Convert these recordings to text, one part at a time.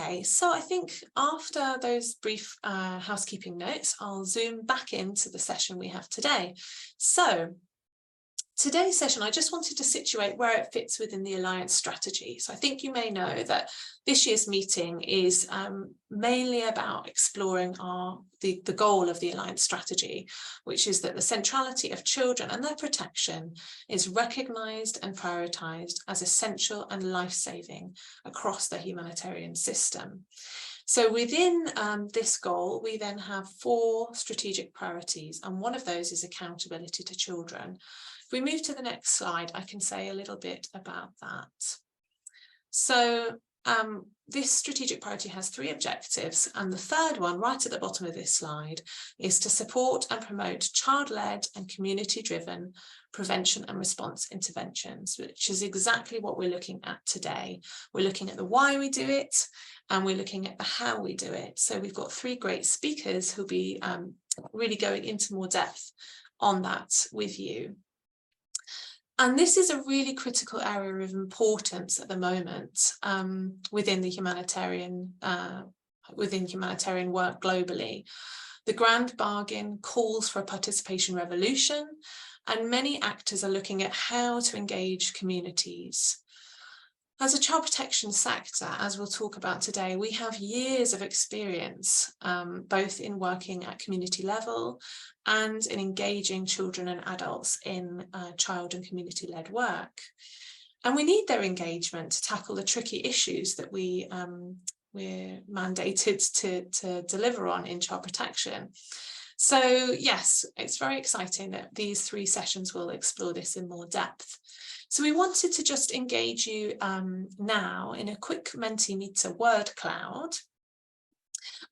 Okay, so I think after those brief housekeeping notes, I'll zoom back into the session we have today. So today's session, I just wanted to situate where it fits within the Alliance strategy. So I think you may know that this year's meeting is mainly about exploring the goal of the Alliance strategy, which is that the centrality of children and their protection is recognised and prioritised as essential and life-saving across the humanitarian system. So within this goal, we then have 4 strategic priorities, and one of those is accountability to children. If we move to the next slide, I can say a little bit about that. So this strategic priority has 3 objectives, and the third one, right at the bottom of this slide, is to support and promote child-led and community-driven prevention and response interventions, which is exactly what we're looking at today. We're looking at the why we do it, and we're looking at the how we do it. So we've got 3 great speakers who'll be really going into more depth on that with you. And this is a really critical area of importance at the moment within humanitarian work globally. The Grand Bargain calls for a participation revolution, and many actors are looking at how to engage communities. As a child protection sector, as we'll talk about today, we have years of experience, both in working at community level and in engaging children and adults in child and community-led work. And we need their engagement to tackle the tricky issues that we're mandated to deliver on in child protection. So yes, it's very exciting that these 3 sessions will explore this in more depth. So we wanted to just engage you now in a quick Mentimeter word cloud,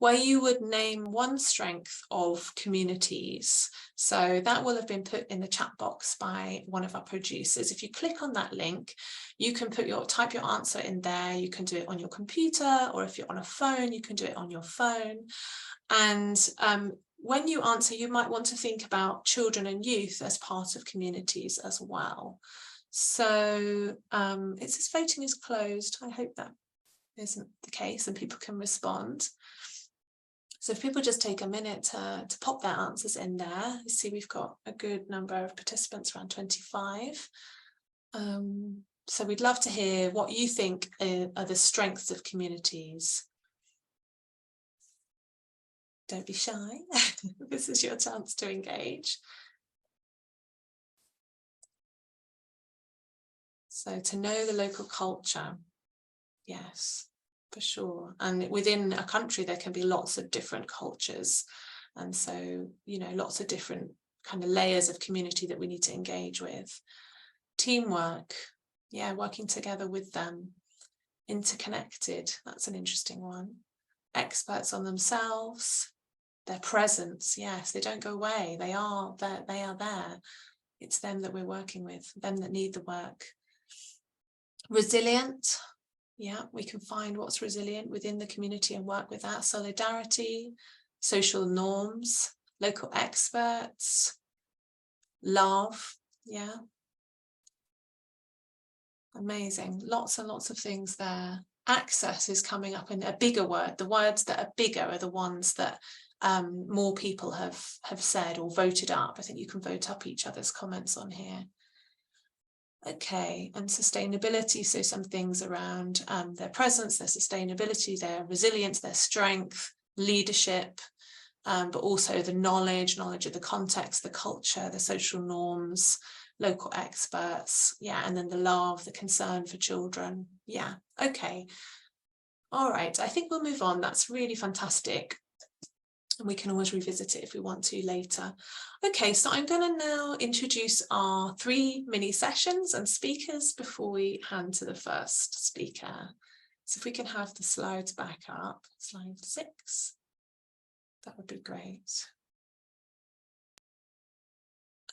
where you would name one strength of communities. So that will have been put in the chat box by one of our producers. If you click on that link, you can type your answer in there. You can do it on your computer, or if you're on a phone, you can do it on your phone. And when you answer, you might want to think about children and youth as part of communities as well. So it says voting is closed. I hope that isn't the case and people can respond. So if people just take a minute to pop their answers in there, you see we've got a good number of participants, around 25. So we'd love to hear what you think are the strengths of communities. Don't be shy. This is your chance to engage. So to know the local culture, yes, for sure. And within a country, there can be lots of different cultures. And so, you know, lots of different kind of layers of community that we need to engage with. Teamwork, yeah, working together with them. Interconnected, that's an interesting one. Experts on themselves, their presence, yes, they don't go away. They are there. It's them that we're working with, them that need the work. Resilient, yeah, we can find what's resilient within the community and work with that. Solidarity, social norms, local experts, love, yeah. Amazing, lots and lots of things there. Access is coming up in a bigger word. The words that are bigger are the ones that more people have said or voted up. I think you can vote up each other's comments on here. Okay, and sustainability, so some things around their presence, their sustainability, their resilience, their strength, leadership, but also the knowledge of the context, the culture, the social norms, local experts, yeah, and then the love, the concern for children, yeah, okay. All right, I think we'll move on. That's really fantastic. And we can always revisit it if we want to later. Okay, so I'm going to now introduce our 3 mini sessions and speakers before we hand to the first speaker. So if we can have the slides back up, slide 6, that would be great.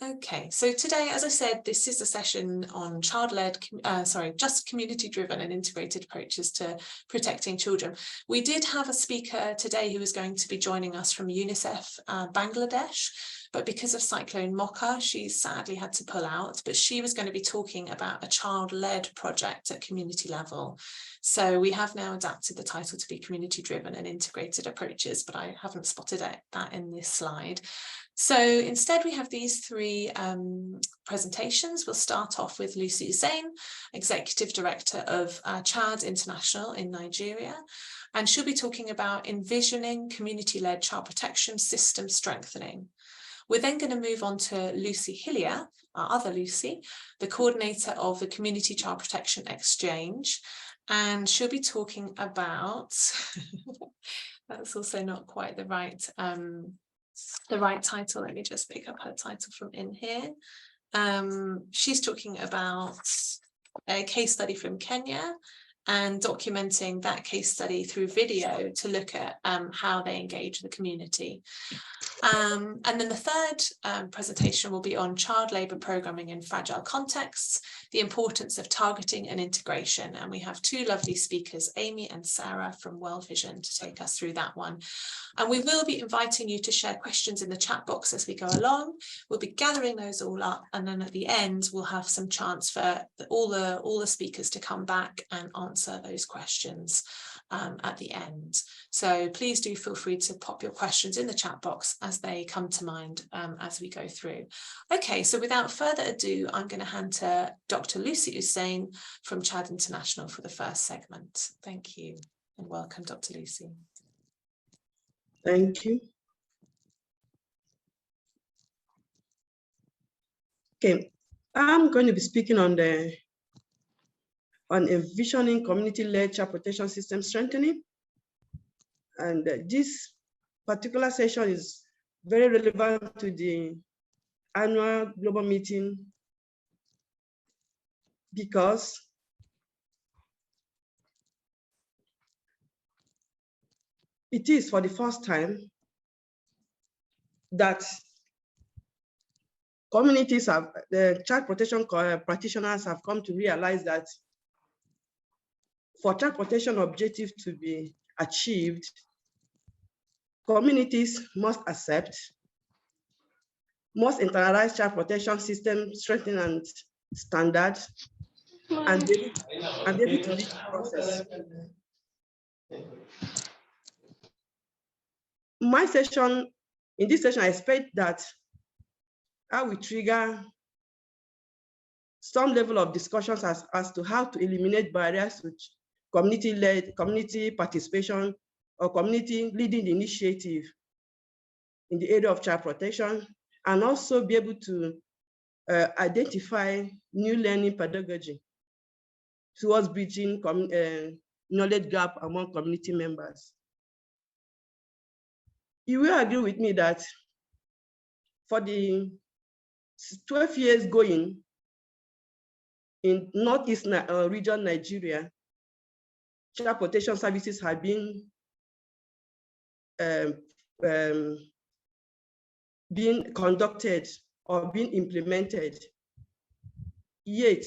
Okay, so today, as I said, this is a session on just community-driven and integrated approaches to protecting children. We did have a speaker today who was going to be joining us from UNICEF Bangladesh, but because of Cyclone Mocha, she sadly had to pull out, but she was going to be talking about a child-led project at community level. So we have now adapted the title to be community-driven and integrated approaches, but I haven't spotted that in this slide. So instead we have these three presentations. We'll start off with Lucy Hussein, Executive Director of CHAD International in Nigeria, and she'll be talking about envisioning community-led child protection system strengthening. We're then going to move on to Lucy Hillier, our other Lucy, the coordinator of the Community Child Protection Exchange, and she'll be talking about, that's also not quite the right title. Let me just pick up her title from in here. She's talking about a case study from Kenya and documenting that case study through video to look at how they engage the community. And then the third presentation will be on child labour programming in fragile contexts, the importance of targeting and integration. And we have two lovely speakers, Amy and Sarah from World Vision, to take us through that one. And we will be inviting you to share questions in the chat box as we go along. We'll be gathering those all up, and then at the end we'll have some chance for all the speakers to come back and answer those questions at the end. So please do feel free to pop your questions in the chat box as they come to mind as we go through. Okay, so without further ado, I'm going to hand to Dr. Lucy Hussein from CHAD International for the first segment. Thank you and welcome, Dr. Lucy. Thank you. Okay, I'm going to be speaking on envisioning community-led child protection system strengthening. And this particular session is very relevant to the annual global meeting because it is for the first time that communities have, the child protection practitioners have come to realize that for child protection objective to be achieved, communities must accept, must internalize child protection system strengthening and standards, and be able to lead the process. In this session, I expect that I will trigger some level of discussions as to how to eliminate barriers to community participation or community leading the initiative in the area of child protection, and also be able to identify new learning pedagogy towards bridging knowledge gap among community members. You will agree with me that for the 12 years going in Northeast region Nigeria, child protection services have been being conducted or being implemented, yet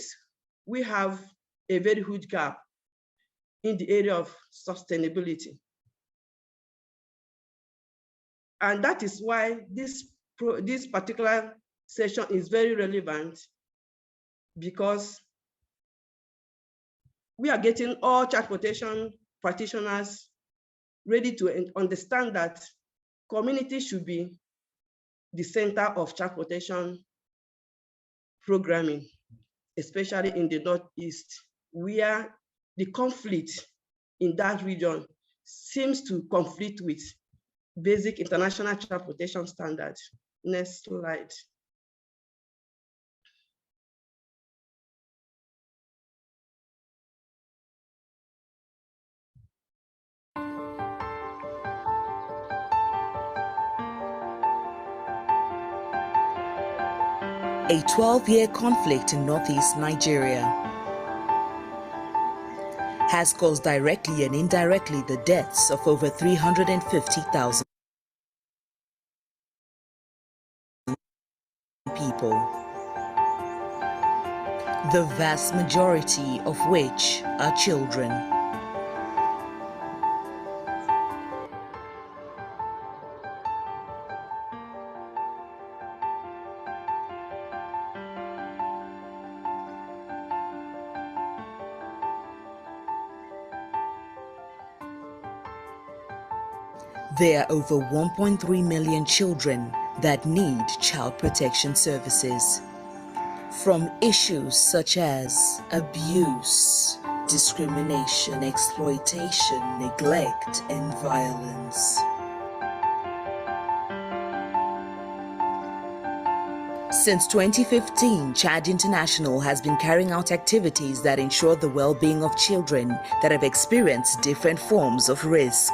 we have a very huge gap in the area of sustainability. And that is why this particular session is very relevant, because we are getting all child protection practitioners ready to understand that community should be the center of child protection programming, especially in the Northeast, where the conflict in that region seems to conflict with basic international child protection standards. Next slide. A 12-year conflict in Northeast Nigeria has caused directly and indirectly the deaths of over 350,000 people, the vast majority of which are children. There are over 1.3 million children that need child protection services. From issues such as abuse, discrimination, exploitation, neglect, and violence. Since 2015, Chad International has been carrying out activities that ensure the well-being of children that have experienced different forms of risk.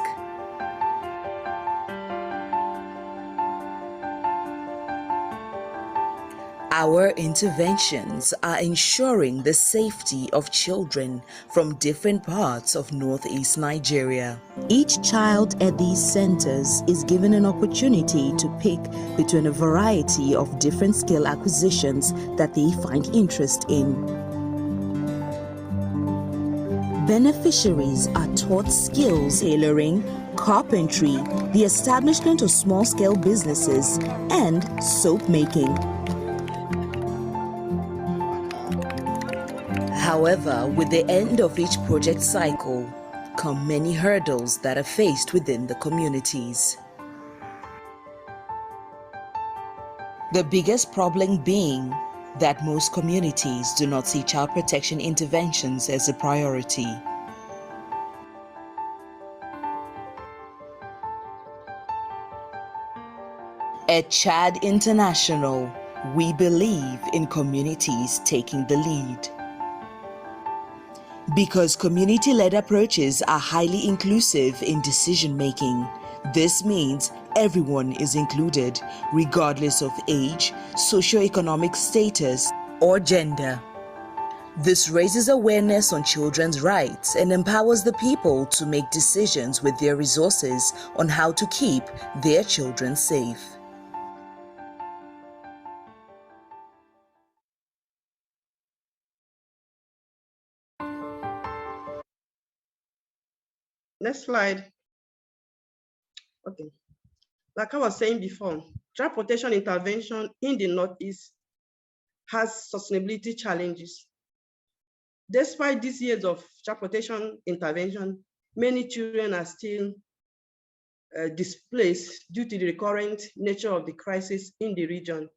Our interventions are ensuring the safety of children from different parts of Northeast Nigeria. Each child at these centers is given an opportunity to pick between a variety of different skill acquisitions that they find interest in. Beneficiaries are taught skills tailoring, carpentry, the establishment of small-scale businesses, and soap making. However, with the end of each project cycle come many hurdles that are faced within the communities. The biggest problem being that most communities do not see child protection interventions as a priority. At Chad International, we believe in communities taking the lead. Because community-led approaches are highly inclusive in decision-making, this means everyone is included, regardless of age, socioeconomic status, or gender. This raises awareness on children's rights and empowers the people to make decisions with their resources on how to keep their children safe. Next slide. Okay. Like I was saying before, child protection intervention in the Northeast has sustainability challenges. Despite these years of child protection intervention, many children are still displaced due to the recurrent nature of the crisis in the region.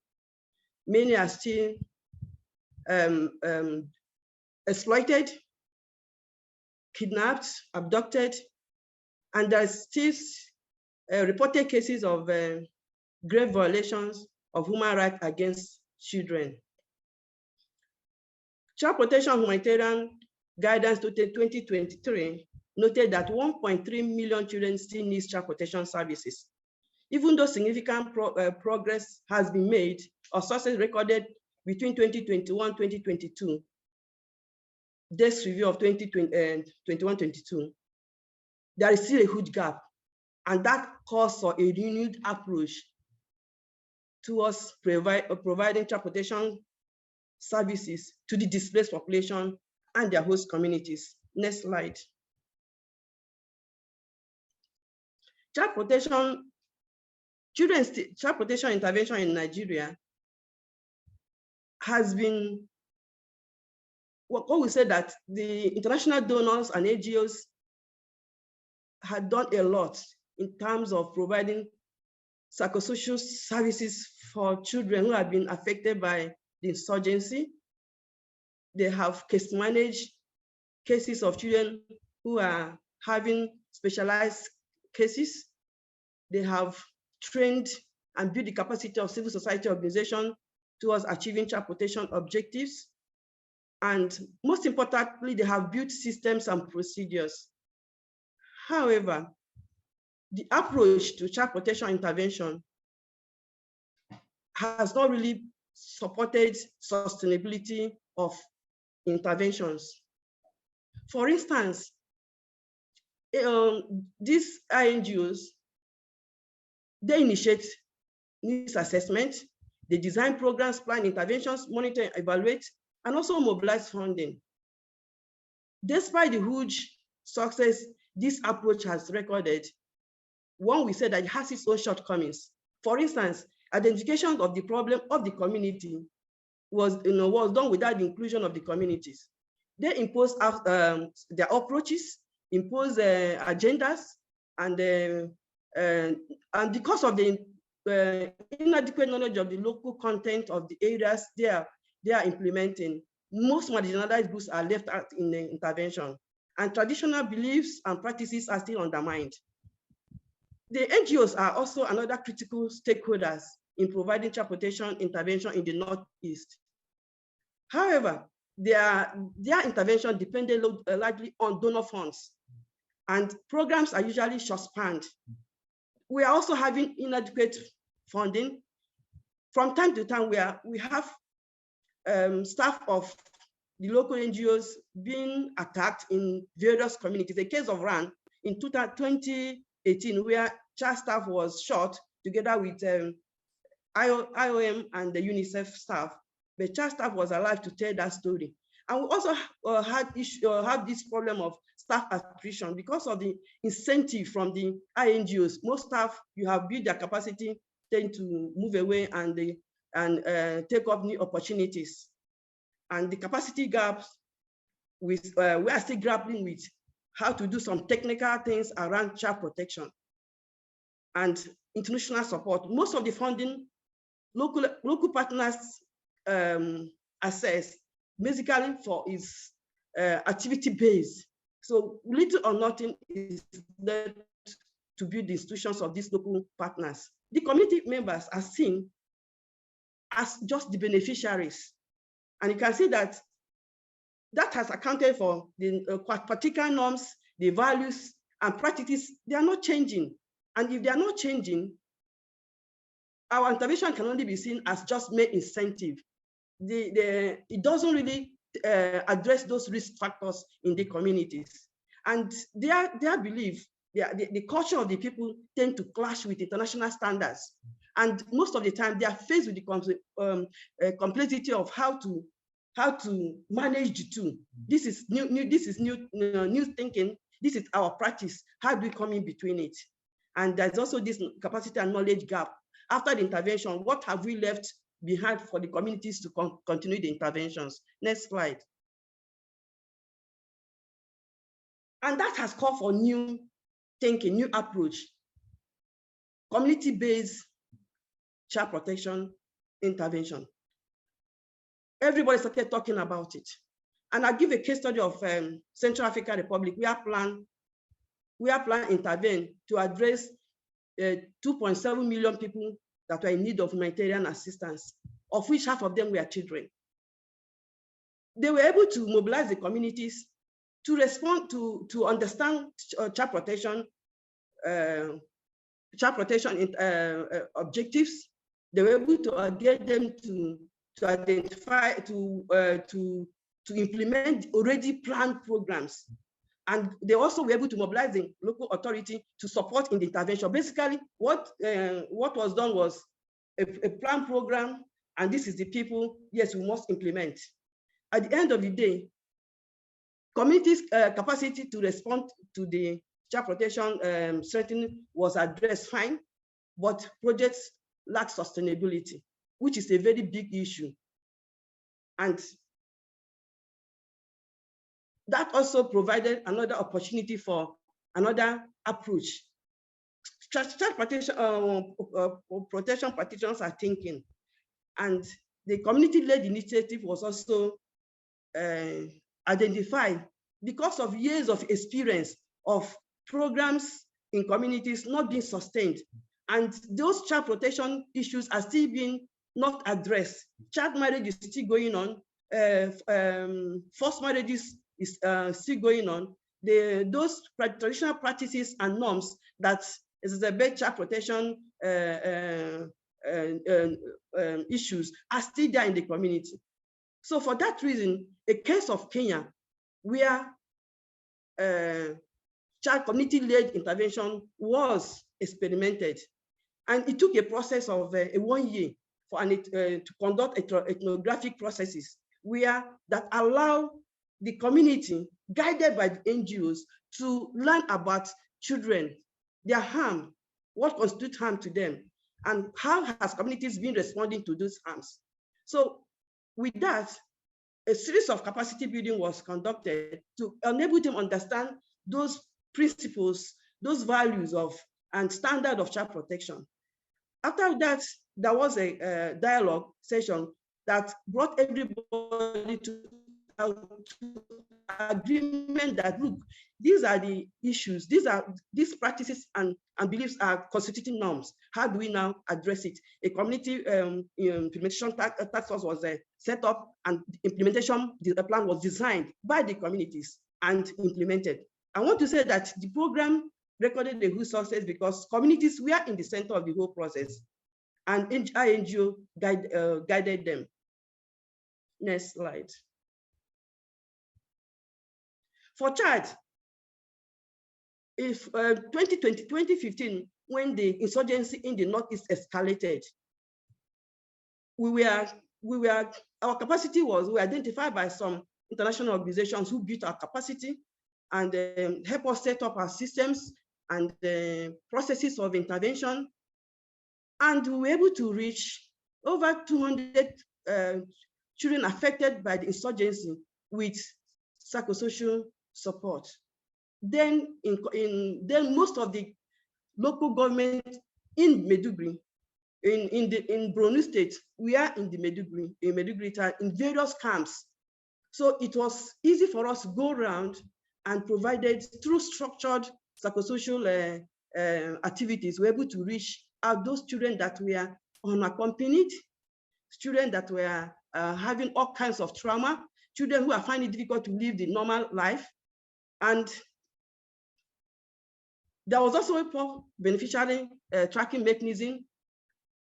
Many are still exploited, kidnapped, abducted, and there's still reported cases of grave violations of human rights against children. Child Protection Humanitarian Guidance 2023 noted that 1.3 million children still need child protection services. Even though significant progress has been made or success recorded between 2021 and 2022, this review of 2021-22, there is still a huge gap, and that calls for a renewed approach towards providing child protection services to the displaced population and their host communities. Next slide. Child protection intervention in Nigeria has been, what we said that the international donors and NGOs had done a lot in terms of providing psychosocial services for children who have been affected by the insurgency. They have case managed cases of children who are having specialized cases. They have trained and built the capacity of civil society organizations towards achieving child protection objectives. And most importantly, they have built systems and procedures. However, the approach to child protection intervention has not really supported sustainability of interventions. For instance, these NGOs, they initiate needs assessment, they design programs, plan interventions, monitor, evaluate, and also mobilize funding. Despite the huge success this approach has recorded, one, we said that it has its own shortcomings. For instance, identification of the problem of the community was done without the inclusion of the communities. They impose their approaches, impose agendas, and And because of the inadequate knowledge of the local content of the areas they are implementing, most marginalized groups are left out in the intervention, and traditional beliefs and practices are still undermined. The NGOs are also another critical stakeholders in providing child protection intervention in the Northeast. However, their intervention depended largely on donor funds, and programs are usually short-spanned. We are also having inadequate funding. From time to time, we have staff of the local NGOs being attacked in various communities. The case of RAN in 2018, where child staff was shot together with IOM and the UNICEF staff. The child staff was alive to tell that story. And we also had this problem of staff attrition because of the incentive from the INGOs. Most staff, you have built their capacity, tend to move away and take up new opportunities. And the capacity gaps, we are still grappling with how to do some technical things around child protection and international support. Most of the funding, local partners assess basically for its activity-based. So little or nothing is there to build the institutions of these local partners. The community members are seen as just the beneficiaries. And you can see that has accounted for the particular norms, the values and practices. They are not changing. And if they are not changing, our intervention can only be seen as just mere incentive. It doesn't really address those risk factors in the communities. And their belief, the culture of the people tend to clash with international standards. And most of the time, they are faced with the complexity of how to manage the two. This is new thinking. This is our practice. How do we come in between it? And there's also this capacity and knowledge gap. After the intervention, what have we left behind for the communities to continue the interventions? Next slide. And that has called for new thinking, new approach, community-based child protection intervention. Everybody started talking about it. And I'll give a case study of Central African Republic. We are planning intervene to address 2.7 million people that were in need of humanitarian assistance, of which half of them were children. They were able to mobilize the communities to respond to understand child protection objectives. They were able to get them to identify, to implement already planned programs. And they also were able to mobilize the local authority to support in the intervention. Basically, what was done was a planned program, and this is the people, yes, we must implement. At the end of the day, communities' capacity to respond to the child protection strengthening was addressed fine, but projects lack sustainability, which is a very big issue. And that also provided another opportunity for another approach. Child protection practitioners are thinking, and the community-led initiative was also identified because of years of experience of programs in communities not being sustained, and those child protection issues are still being not addressed. Child marriage is still going on, forced marriages is still going on. Those traditional practices and norms that is the best child protection issues are still there in the community. So for that reason, a case of Kenya, where child community-led intervention was experimented, and it took a process of 1 year for to conduct ethnographic processes that allow the community, guided by the NGOs, to learn about children, their harm, what constitutes harm to them, and how has communities been responding to those harms. So with that, a series of capacity building was conducted to enable them to understand those principles, those values of and standard of child protection. After that, there was a dialogue session that brought everybody to agreement that, look, these are the issues, these practices and beliefs are constituting norms. How do we now address it? A community implementation task force was set up, and the plan was designed by the communities and implemented. I want to say that the program recorded a good success because communities were in the center of the whole process, and INGO guided them. Next slide. For Chad, if 2015, when the insurgency in the Northeast escalated, our capacity was, we identified by some international organizations who built our capacity and help us set up our systems and processes of intervention. And we were able to reach over 200 children affected by the insurgency with psychosocial support. Then, then most of the local government in Maiduguri, in Borno State, we are in Maiduguri, in various camps. So it was easy for us to go around and provided through structured psychosocial activities, we're able to reach out those children that were unaccompanied, children that were having all kinds of trauma, children who are finding it difficult to live the normal life. And there was also a beneficiary tracking mechanism.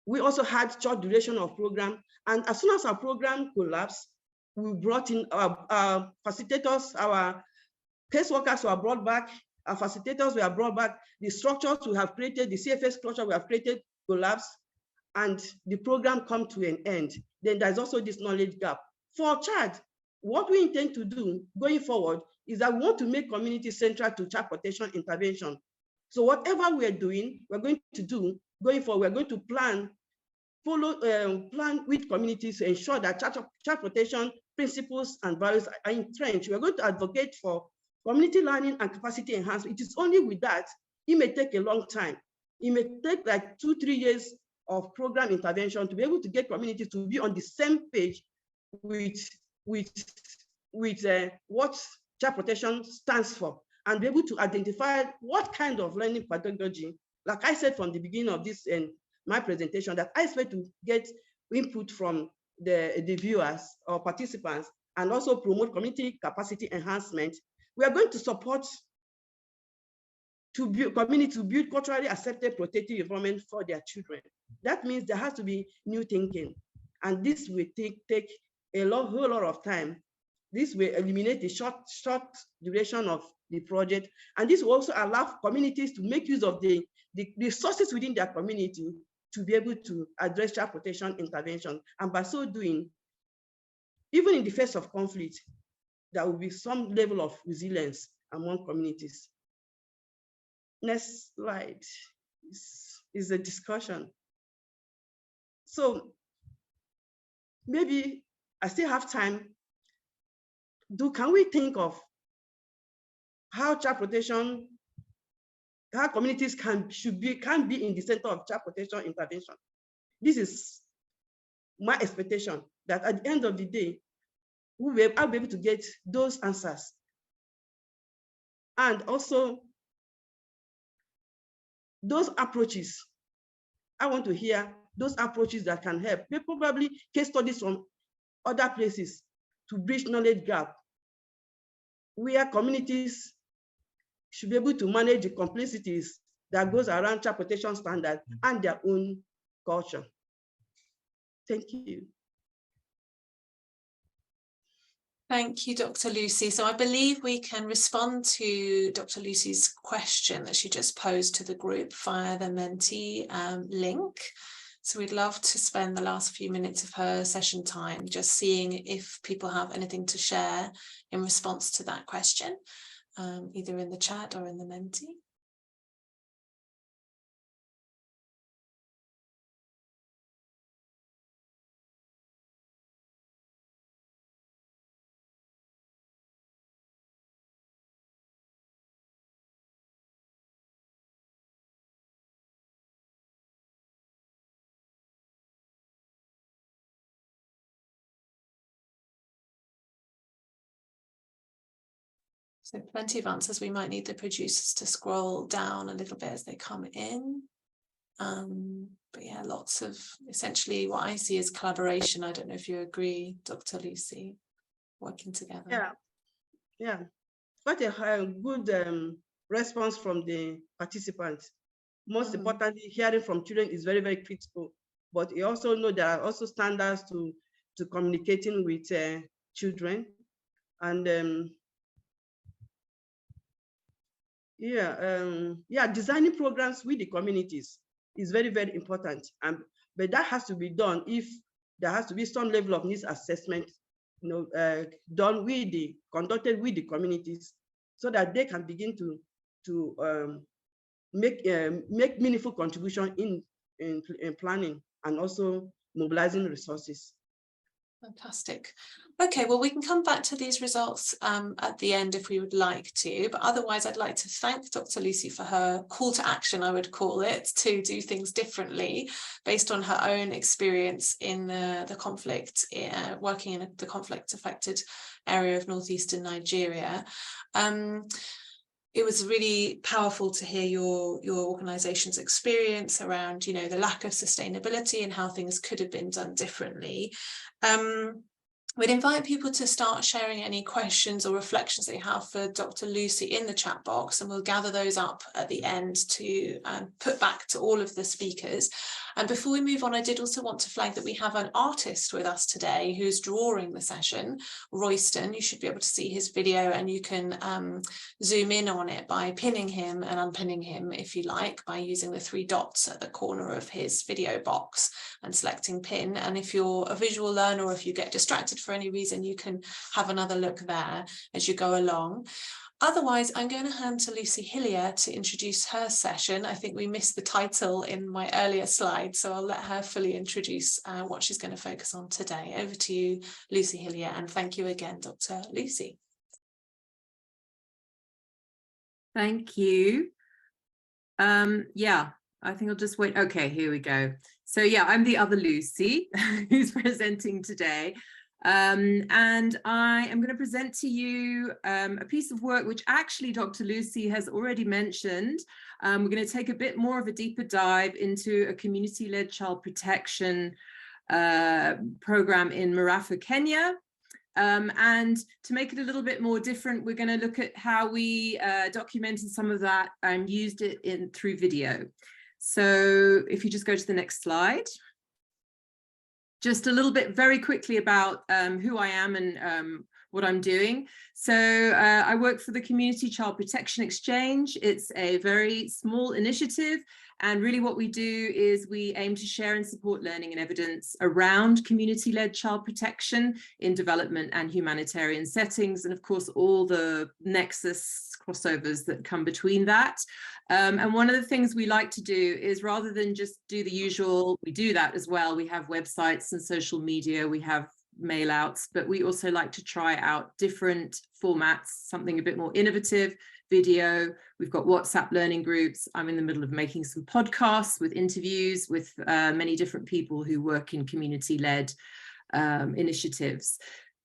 We also had short duration of program. And as soon as our program collapsed, we brought in our facilitators, our caseworkers were brought back, our facilitators were brought back, the structures we have created, the CFS structure we have created collapsed, and the program come to an end. Then there's also this knowledge gap. For Chad, what we intend to do going forward is that we want to make community central to child protection intervention. So whatever we're doing, we're going to do going forward, we're going to plan with communities to ensure that child protection principles and values are entrenched. We're going to advocate for community learning and capacity enhancement. It is only with that, it may take a long time. It may take like 2-3 years of program intervention to be able to get communities to be on the same page with what child protection stands for, and be able to identify what kind of learning pedagogy, like I said from the beginning of this and my presentation, that I expect to get input from the viewers or participants, and also promote community capacity enhancement. We are going to support to build community to build culturally accepted protective environment for their children. That means there has to be new thinking, and this will take a whole lot of time. This will eliminate the short duration of the project, and this will also allow communities to make use of the resources within their community to be able to address child protection intervention. And by so doing, even in the face of conflict, there will be some level of resilience among communities. Next slide is a discussion. So maybe I still have time. Can we think of how child protection, how communities can be in the center of child protection intervention? This is my expectation, that at the end of the day, I'll be able to get those answers. And also those approaches, I want to hear those approaches that can help. Probably case studies from other places to bridge knowledge gap, where communities should be able to manage the complexities that goes around child protection standards and their own culture. Thank you. Thank you, Dr. Lucy. So I believe we can respond to Dr. Lucy's question that she just posed to the group via the Menti link. So we'd love to spend the last few minutes of her session time just seeing if people have anything to share in response to that question, either in the chat or in the Menti. So plenty of answers. We might need the producers to scroll down a little bit as they come in. But yeah, lots of, essentially what I see is collaboration. I don't know if you agree, Dr. Lucy, working together. Yeah. Quite a good response from the participants. Most importantly, hearing from children is very, very critical. But you also know there are also standards to communicating with children. And designing programs with the communities is very, very important. But that has to be done if there has to be some level of needs assessment, conducted with the communities, so that they can begin to make meaningful contribution in planning and also mobilizing resources. Fantastic. Okay, well, we can come back to these results at the end if we would like to, but otherwise I'd like to thank Dr. Lucy for her call to action, I would call it, to do things differently based on her own experience in the conflict, working in the conflict affected area of northeastern Nigeria. It was really powerful to hear your organization's experience around, the lack of sustainability and how things could have been done differently. We'd invite people to start sharing any questions or reflections they have for Dr. Lucy in the chat box, and we'll gather those up at the end to put back to all of the speakers. And before we move on, I did also want to flag that we have an artist with us today who's drawing the session, Royston. You should be able to see his video, and you can zoom in on it by pinning him and unpinning him if you like, by using the 3 dots at the corner of his video box and selecting pin. And if you're a visual learner, or if you get distracted for any reason, you can have another look there as you go along. Otherwise, I'm going to hand to Lucy Hillier to introduce her session. I think we missed the title in my earlier slide, so I'll let her fully introduce what she's going to focus on today. Over to you, Lucy Hillier, and thank you again, Dr. Lucy. Thank you. Yeah, I think I'll just wait. Okay, here we go. So yeah, I'm the other Lucy who's presenting today. And I am going to present to you a piece of work which actually Dr. Lucy has already mentioned. We're going to take a bit more of a deeper dive into a community-led child protection program in Marafa, Kenya. And to make it a little bit more different, we're going to look at how we documented some of that and used it through video. So if you just go to the next slide. Just a little bit very quickly about who I am and what I'm doing. So I work for the Community Child Protection Exchange. It's a very small initiative, and really what we do is we aim to share and support learning and evidence around community-led child protection in development and humanitarian settings, and of course all the nexus crossovers that come between that. And one of the things we like to do is, rather than just do the usual, we do that as well. We have websites and social media, we have mail outs, but we also like to try out different formats, something a bit more innovative, video. We've got WhatsApp learning groups. I'm in the middle of making some podcasts with interviews with many different people who work in community-led initiatives.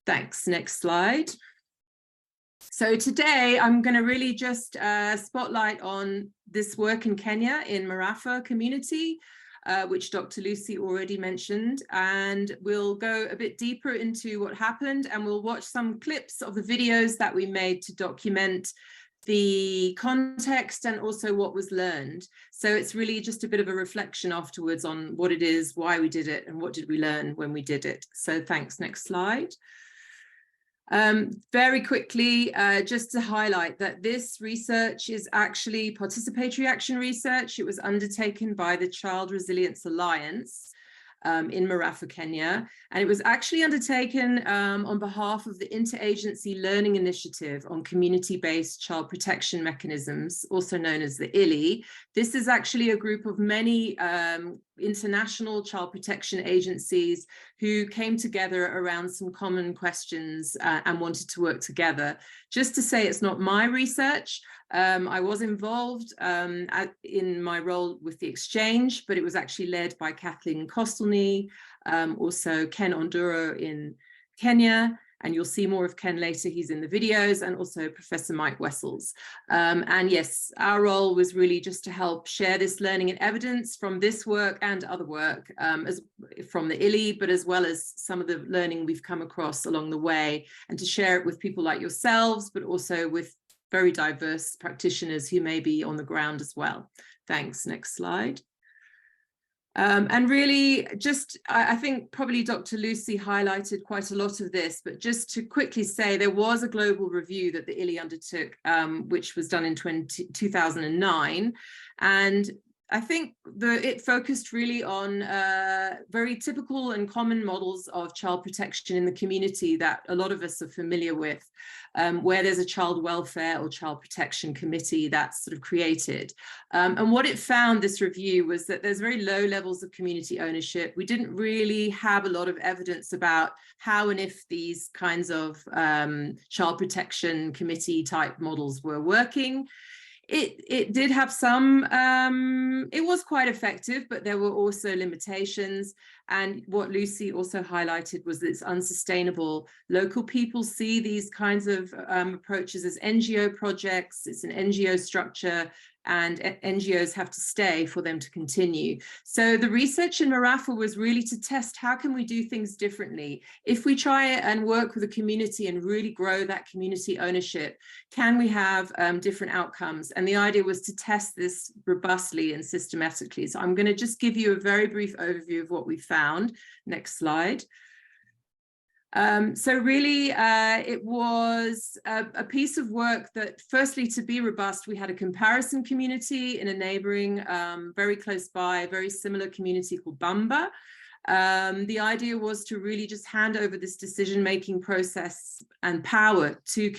Thanks. Next slide. So today I'm going to really just spotlight on this work in Kenya in Marafa community, which Dr. Lucy already mentioned, and we'll go a bit deeper into what happened, and we'll watch some clips of the videos that we made to document the context and also what was learned. So it's really just a bit of a reflection afterwards on what it is, why we did it, and what did we learn when we did it. So thanks. Next slide. Very quickly, just to highlight that this research is actually participatory action research. It was undertaken by the Child Resilience Alliance in Marafa, Kenya, and it was actually undertaken on behalf of the Interagency Learning Initiative on Community-Based Child Protection Mechanisms, also known as the ILI. This is actually a group of many international child protection agencies who came together around some common questions and wanted to work together. Just to say, it's not my research. I was involved in my role with the exchange, but it was actually led by Kathleen Kostelny, also Ken Onduro in Kenya, And you'll see more of Ken later. He's in the videos, and also Professor Mike Wessels. And yes, our role was really just to help share this learning and evidence from this work and other work as from the ILI, but as well as some of the learning we've come across along the way, and to share it with people like yourselves, but also with very diverse practitioners who may be on the ground as well. Thanks. Next slide. And really just, I think probably Dr. Lucy highlighted quite a lot of this, but just to quickly say, there was a global review that the ILI undertook, which was done in 2009. And I think it focused really on very typical and common models of child protection in the community that a lot of us are familiar with, where there's a child welfare or child protection committee that's sort of created. And what it found, this review, was that there's very low levels of community ownership. We didn't really have a lot of evidence about how and if these kinds of child protection committee type models were working. It did have some, it was quite effective, but there were also limitations. And what Lucy also highlighted was that it's unsustainable. Local people see these kinds of approaches as NGO projects. It's an NGO structure, and NGOs have to stay for them to continue. So the research in Marafa was really to test, how can we do things differently? If we try and work with a community and really grow that community ownership, can we have different outcomes? And the idea was to test this robustly and systematically. So I'm going to just give you a very brief overview of what we found. Next slide. So really, it was a piece of work that, firstly, to be robust, we had a comparison community in a neighboring, very close by, very similar community called Bamba. The idea was to really just hand over this decision-making process and power to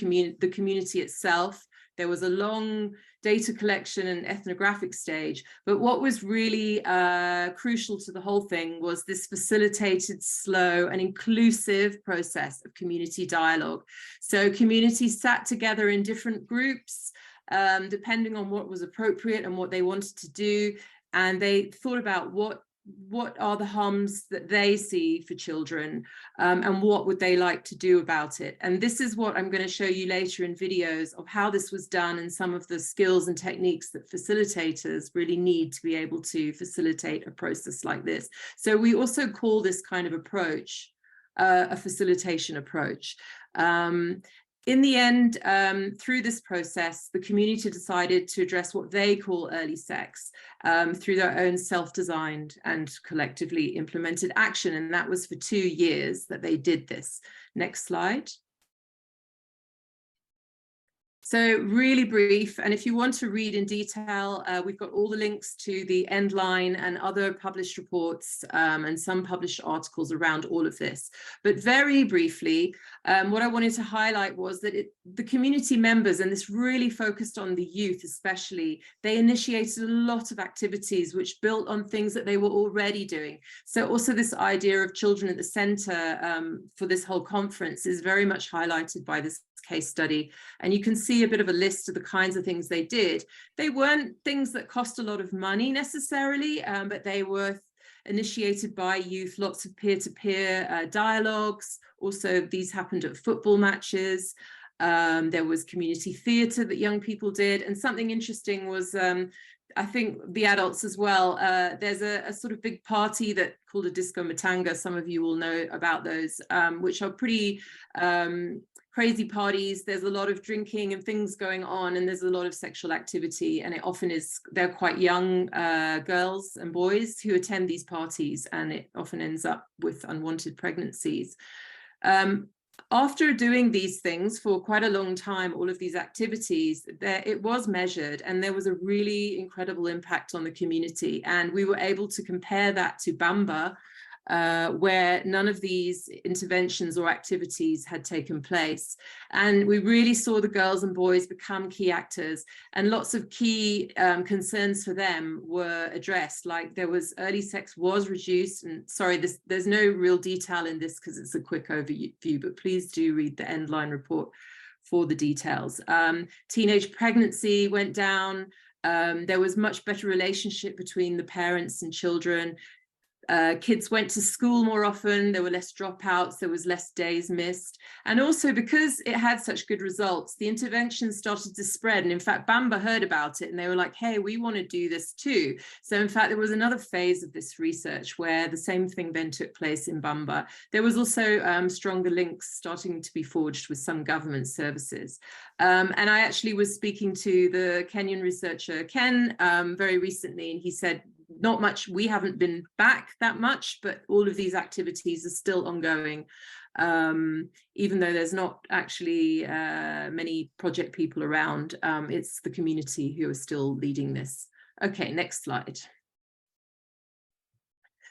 the community itself. There was a long data collection and ethnographic stage, but what was really crucial to the whole thing was this facilitated, slow and inclusive process of community dialogue. So communities sat together in different groups, depending on what was appropriate and what they wanted to do. And they thought about what are the harms that they see for children, and what would they like to do about it. And this is what I'm going to show you later in videos of how this was done and some of the skills and techniques that facilitators really need to be able to facilitate a process like this. So we also call this kind of approach a facilitation approach. In the end, through this process, the community decided to address what they call early sex through their own self-designed and collectively implemented action. And that was for 2 years that they did this. Next slide. So really brief, and if you want to read in detail, we've got all the links to the Endline and other published reports and some published articles around all of this. But very briefly, what I wanted to highlight was that the community members, and this really focused on the youth especially, they initiated a lot of activities which built on things that they were already doing. So also this idea of children at the center for this whole conference is very much highlighted by this case study, and you can see a bit of a list of the kinds of things they did. They weren't things that cost a lot of money necessarily, but they were initiated by youth, lots of peer-to-peer dialogues. Also, these happened at football matches. There was community theatre that young people did, and something interesting was I think the adults as well, there's a sort of big party that called a disco matanga. Some of you will know about those, which are pretty crazy parties. There's a lot of drinking and things going on, and there's a lot of sexual activity, and it often is, they're quite young girls and boys who attend these parties, and it often ends up with unwanted pregnancies. After doing these things for quite a long time, all of these activities, it was measured, and there was a really incredible impact on the community. And we were able to compare that to Bamba, where none of these interventions or activities had taken place. And we really saw the girls and boys become key actors, and lots of key concerns for them were addressed. Like there was early sex was reduced, and sorry, there's no real detail in this because it's a quick overview, but please do read the Endline report for the details. Teenage pregnancy went down. There was much better relationship between the parents and children. Kids went to school more often, there were less dropouts, there was less days missed. And also because it had such good results, the intervention started to spread. And in fact, Bamba heard about it and they were like, hey, we want to do this too. So in fact, there was another phase of this research where the same thing then took place in Bamba. There was also stronger links starting to be forged with some government services. And I actually was speaking to the Kenyan researcher, Ken, very recently, and he said, not much, we haven't been back that much, but all of these activities are still ongoing, even though there's not actually many project people around. It's the community who are still leading this. Okay, next slide.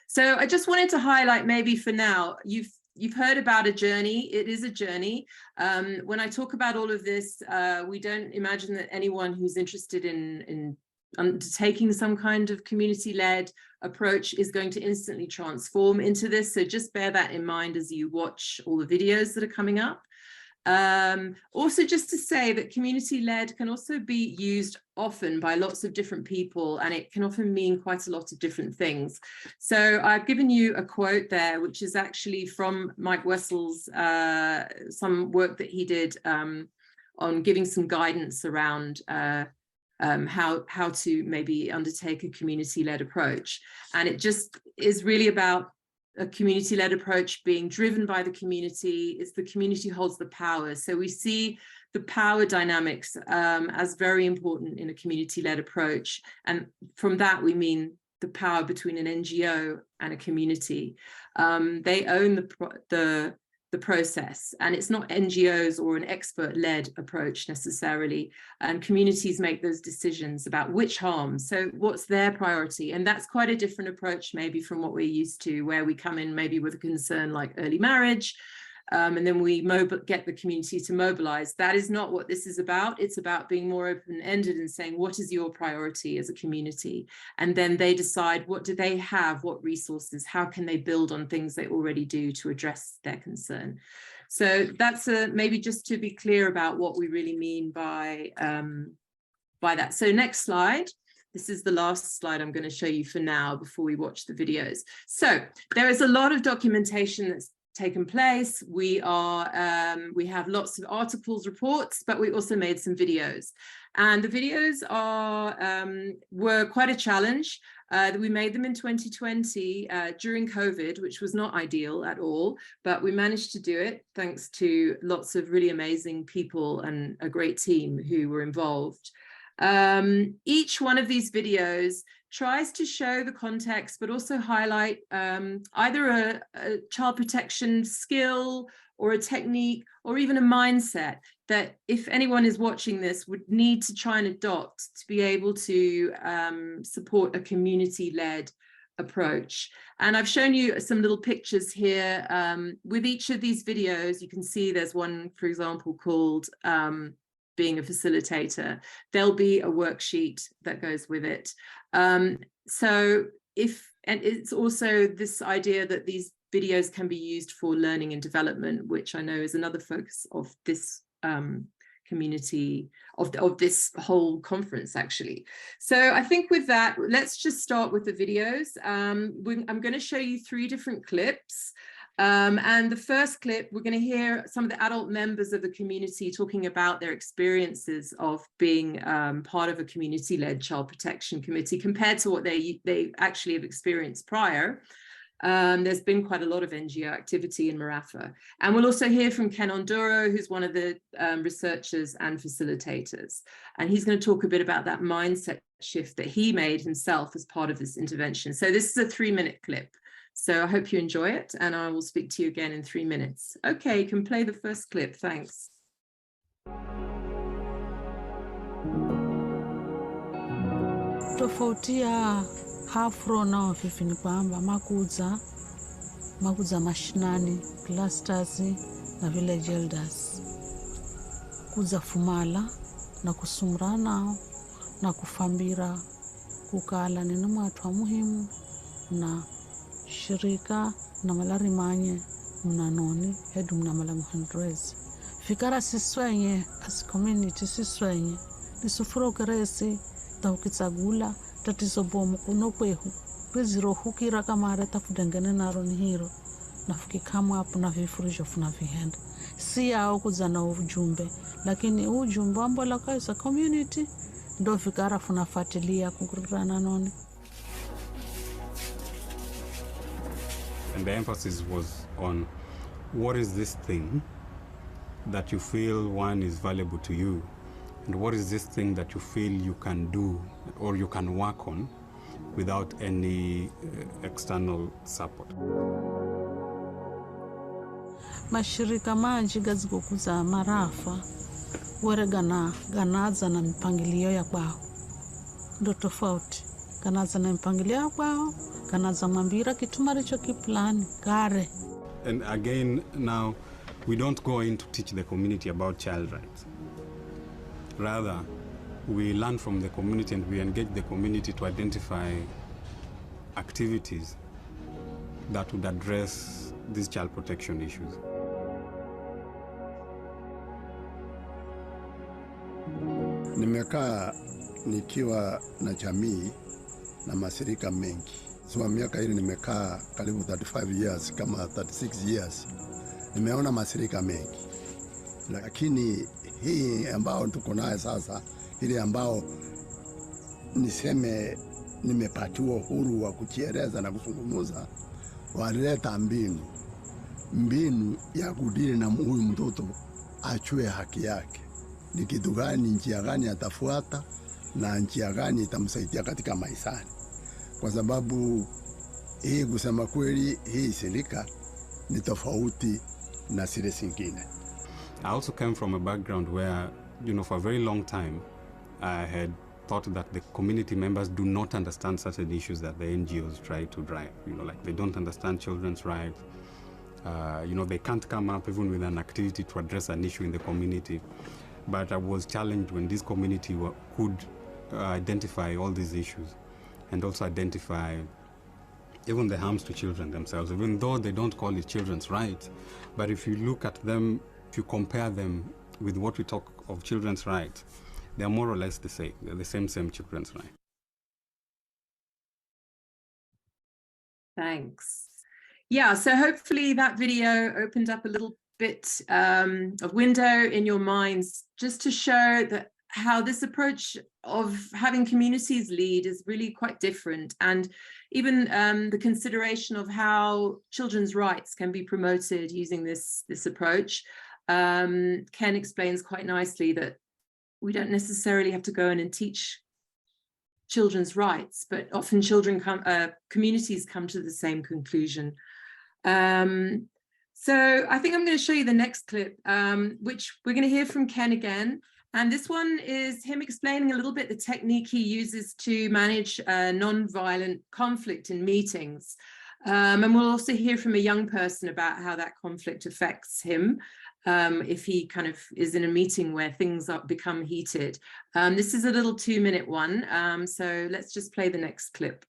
So I just wanted to highlight, maybe for now, you've heard about a journey. It is a journey. When I talk about all of this, we don't imagine that anyone who's interested in undertaking some kind of community-led approach is going to instantly transform into this. So just bear that in mind as you watch all the videos that are coming up. Also, just to say that community-led can also be used often by lots of different people, and it can often mean quite a lot of different things. So I've given you a quote there, which is actually from Mike Wessel's some work that he did on giving some guidance around how to maybe undertake a community-led approach. And it just is really about a community-led approach being driven by the community. It's the community holds the power. So we see the power dynamics as very important in a community-led approach. And from that, we mean the power between an NGO and a community. They own the process, and it's not NGOs or an expert-led approach necessarily, and communities make those decisions about which harms, so what's their priority. And that's quite a different approach maybe from what we're used to, where we come in maybe with a concern like early marriage, and then we get the community to mobilize. That is not what this is about. It's about being more open-ended and saying, what is your priority as a community? And then they decide, what do they have, what resources, how can they build on things they already do to address their concern? So that's maybe just to be clear about what we really mean by that. So next slide. This is the last slide I'm going to show you for now before we watch the videos. So there is a lot of documentation that's taken place. We have lots of articles, reports, but we also made some videos, and the videos were quite a challenge. We made them in 2020 during COVID, which was not ideal at all, but we managed to do it thanks to lots of really amazing people and a great team who were involved. Each one of these videos tries to show the context, but also highlight either a child protection skill or a technique or even a mindset that, if anyone is watching this, would need to try and adopt to be able to support a community-led approach. And I've shown you some little pictures here. With each of these videos, you can see there's one, for example, called being a facilitator. There'll be a worksheet that goes with it. And it's also this idea that these videos can be used for learning and development, which I know is another focus of this community, of this whole conference, actually. So I think with that, let's just start with the videos. I'm going to show you 3 different clips. And the first clip, we're going to hear some of the adult members of the community talking about their experiences of being part of a community-led child protection committee compared to what they actually have experienced prior. There's been quite a lot of NGO activity in Marafa. And we'll also hear from Ken Onduro, who's one of the researchers and facilitators. And he's going to talk a bit about that mindset shift that he made himself as part of this intervention. So this is a 3-minute clip. So I hope you enjoy it, and I will speak to you again in 3 minutes. Okay, you can play the first clip. Thanks. Tofauti ya Afro na Wafifi ni kwamba makuza mashinani, clusters na village elders. Kuza fumala na kusumra nao na kufambira kukala ni mwatu wa muhimu na shirika na malari manye mnanoni hedu mnamala muhandrezi. Fikara siswenye as community siswenye nisufuro keresi taukitsagula tatizo bomu kunokwehu rizirohukira kama areta fudengene naro ni hiro nafikikama hapo na vifurisho funa vihenda si yao kuzana ujumbe lakini ujumbe ambola kaisa community ndo fikara funafuatilia kukurana noni. And the emphasis was on what is this thing that you feel one is valuable to you, and what is this thing that you feel you can do or you can work on without any external support. Mashirika manji gazikukuza marafa were ganaza na mipangilio ya kwao ndo tofauti. Ganaza na mipangilio ya kwao, ganaza mwambira kitumaricho kiplani kare. And again, now we don't go in to teach the community about child rights. Rather, we learn from the community and we engage the community to identify activities that would address these child protection issues. Nimekaa nikiwa na jamii na mashirika mengi. So miaka hili nimekaa karibu 35 years, kama 36 years. Nimeona mashirika mengi. Lakini hii ambao tuko nayo sasa, ile ambao niseme nimepatiwa uhuru wa kujieleza na kuzungumza, walileta mbinu ya kudili na huyu mtoto achue haki yake. Ni kitu gani, njia gani atafuata na njia gani itamsaidia katika maishani. Kwa sababu hii kusema kweli hii shirika ni tofauti na zile zingine. I also came from a background where, for a very long time, I had thought that the community members do not understand certain issues that the NGOs try to drive. Like they don't understand children's rights. They can't come up even with an activity to address an issue in the community. But I was challenged when this community could identify all these issues and also identify even the harms to children themselves, even though they don't call it children's rights. But if you look at them, if you compare them with what we talk of children's rights, they are more or less the same. They're the same children's rights. Thanks. Yeah, so hopefully that video opened up a little bit of window in your minds just to show that how this approach of having communities lead is really quite different, and even the consideration of how children's rights can be promoted using this approach. Ken explains quite nicely that we don't necessarily have to go in and teach children's rights, but often communities come to the same conclusion. So I think I'm going to show you the next clip, which we're going to hear from Ken again. And this one is him explaining a little bit the technique he uses to manage non-violent conflict in meetings. And we'll also hear from a young person about how that conflict affects him if he kind of is in a meeting where things become heated. This is a little 2-minute one. So let's just play the next clip.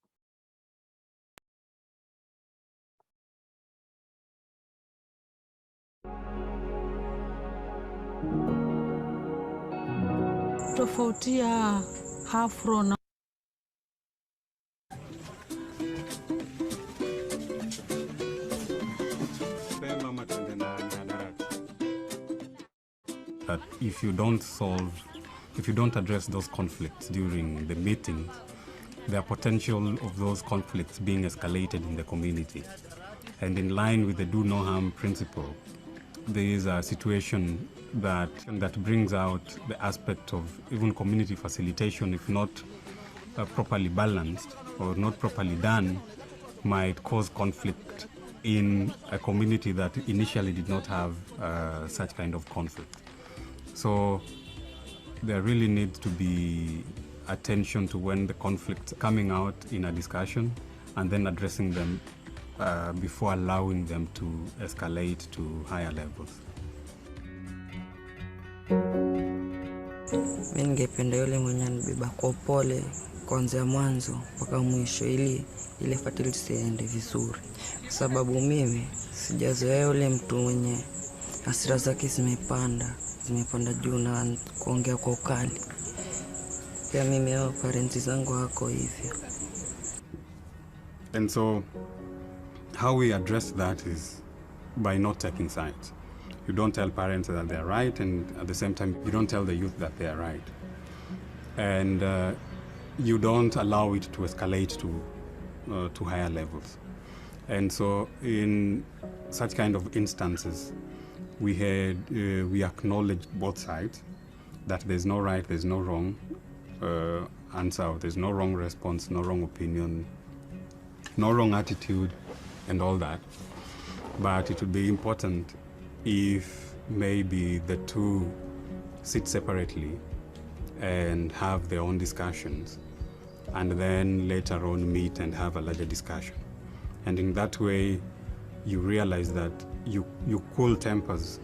Tofauti ya Afro na that if you don't address those conflicts during the meetings, there are potential of those conflicts being escalated in the community. And in line with the do no harm principle, there is a situation that brings out the aspect of even community facilitation, if not properly balanced or not properly done, might cause conflict in a community that initially did not have such kind of conflict. So there really needs to be attention to when the conflicts are coming out in a discussion and then addressing them before allowing them to escalate to higher levels. Mimi ningependa yule mwenye anibeba kwa upole kuanzia mwanzo mpaka mwisho ili ile fertility iende vizuri. Kwa sababu mimi sijazoea yule mtu mwenye hasira zake zimepanda juu na kuongea kwa ukali. Pia mimi hao parents zangu wako hivyo. And so how we address that is by not taking sides. You don't tell parents that they're right, and at the same time, you don't tell the youth that they are right. And you don't allow it to escalate to higher levels. And so in such kind of instances, we acknowledged both sides, that there's no right, there's no wrong answer, there's no wrong response, no wrong opinion, no wrong attitude, and all that. But it would be important if maybe the two sit separately and have their own discussions, and then later on meet and have a larger discussion. And in that way, you realize that you cool tempers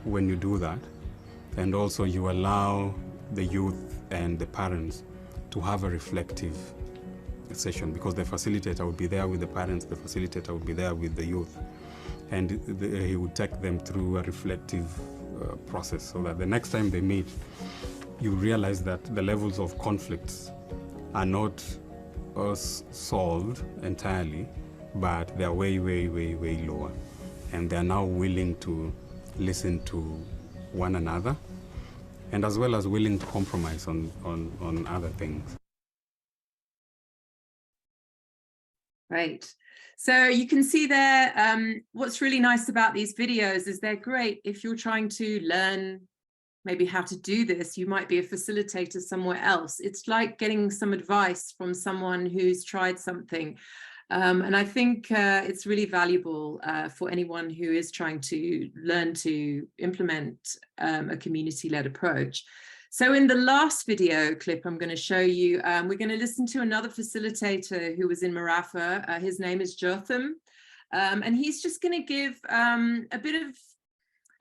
when you do that, and also you allow the youth and the parents to have a reflective session, because the facilitator would be there with the parents, the facilitator would be there with the youth, and he would take them through a reflective process, so that the next time they meet, you realize that the levels of conflicts are not solved entirely, but they are way, way, way, way lower. And they are now willing to listen to one another, and as well as willing to compromise on other things. Right. So you can see there, what's really nice about these videos is they're great if you're trying to learn maybe how to do this. You might be a facilitator somewhere else. It's like getting some advice from someone who's tried something. And I think it's really valuable for anyone who is trying to learn to implement a community-led approach. So in the last video clip I'm going to show you, we're going to listen to another facilitator who was in Marafa. His name is Jotham, and he's just going to give a bit of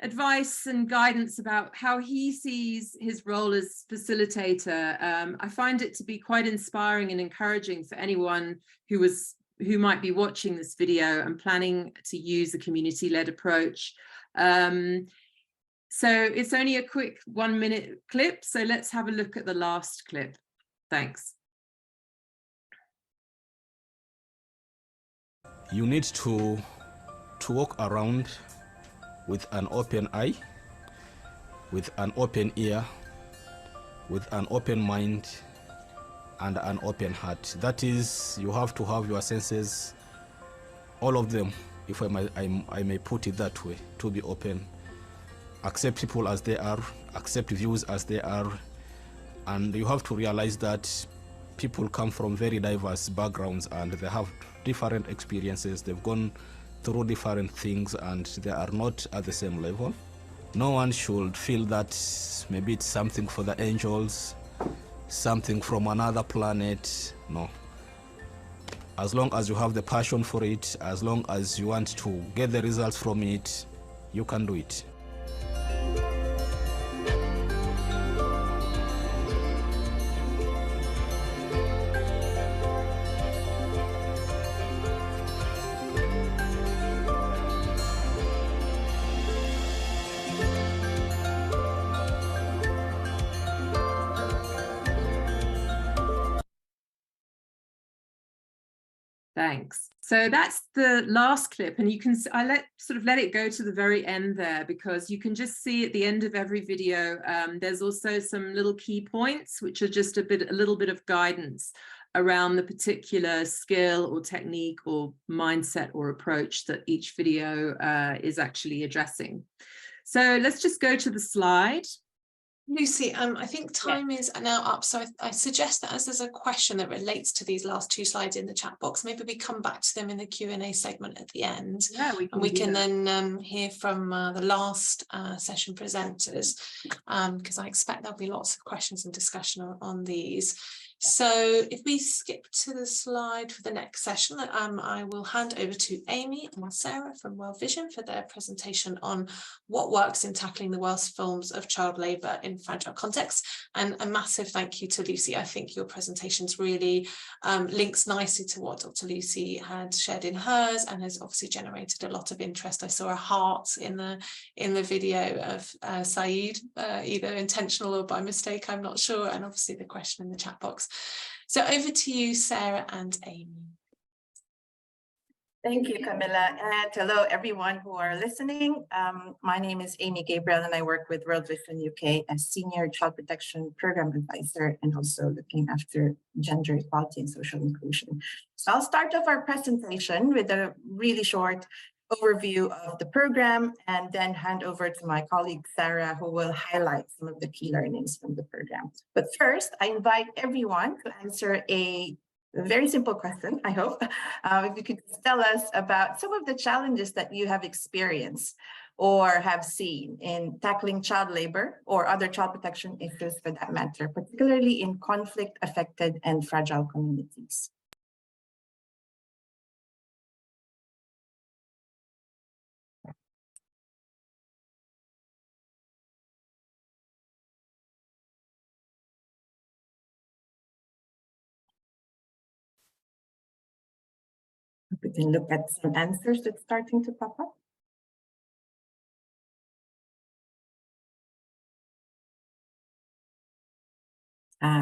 advice and guidance about how he sees his role as facilitator. I find it to be quite inspiring and encouraging for anyone who might be watching this video and planning to use a community-led approach. So it's only a quick 1-minute clip, so let's have a look at the last clip. Thanks. You need to walk around with an open eye, with an open ear, with an open mind, and an open heart. That is, you have to have your senses, all of them, if I may put it that way, to be open. Accept people as they are, accept views as they are, and you have to realize that people come from very diverse backgrounds and they have different experiences. They've gone through different things and they are not at the same level. No one should feel that maybe it's something for the angels, something from another planet. No. As long as you have the passion for it, as long as you want to get the results from it, you can do it. Thanks. So that's the last clip, and you can, I let it go to the very end there, because you can just see at the end of every video, there's also some little key points, which are just a little bit of guidance around the particular skill or technique or mindset or approach that each video is actually addressing. So let's just go to the slide. Lucy, I think time is now up, so I suggest that as there's a question that relates to these last two slides in the chat box, maybe we come back to them in the Q&A segment at the end. Yeah, we can then hear from the last session presenters, because I expect there'll be lots of questions and discussion on these. So if we skip to the slide for the next session, I will hand over to Amy and Sarah from World Vision for their presentation on what works in tackling the worst forms of child labour in fragile contexts. And a massive thank you to Lucy. I think your presentations really links nicely to what Dr. Lucy had shared in hers, and has obviously generated a lot of interest. I saw a heart in the video of Saeed, either intentional or by mistake, I'm not sure, and obviously the question in the chat box. So over to you, Sarah and Amy. Thank you, Camilla, and hello everyone who are listening. My name is Amy Gabriel and I work with World Vision UK as Senior Child Protection Program Advisor and also looking after gender equality and social inclusion. So I'll start off our presentation with a really short overview of the program and then hand over to my colleague Sarah, who will highlight some of the key learnings from the program. But first, I invite everyone to answer a very simple question, I hope. If you could tell us about some of the challenges that you have experienced or have seen in tackling child labor or other child protection issues for that matter, particularly in conflict-affected and fragile communities. We can look at some answers that's starting to pop up.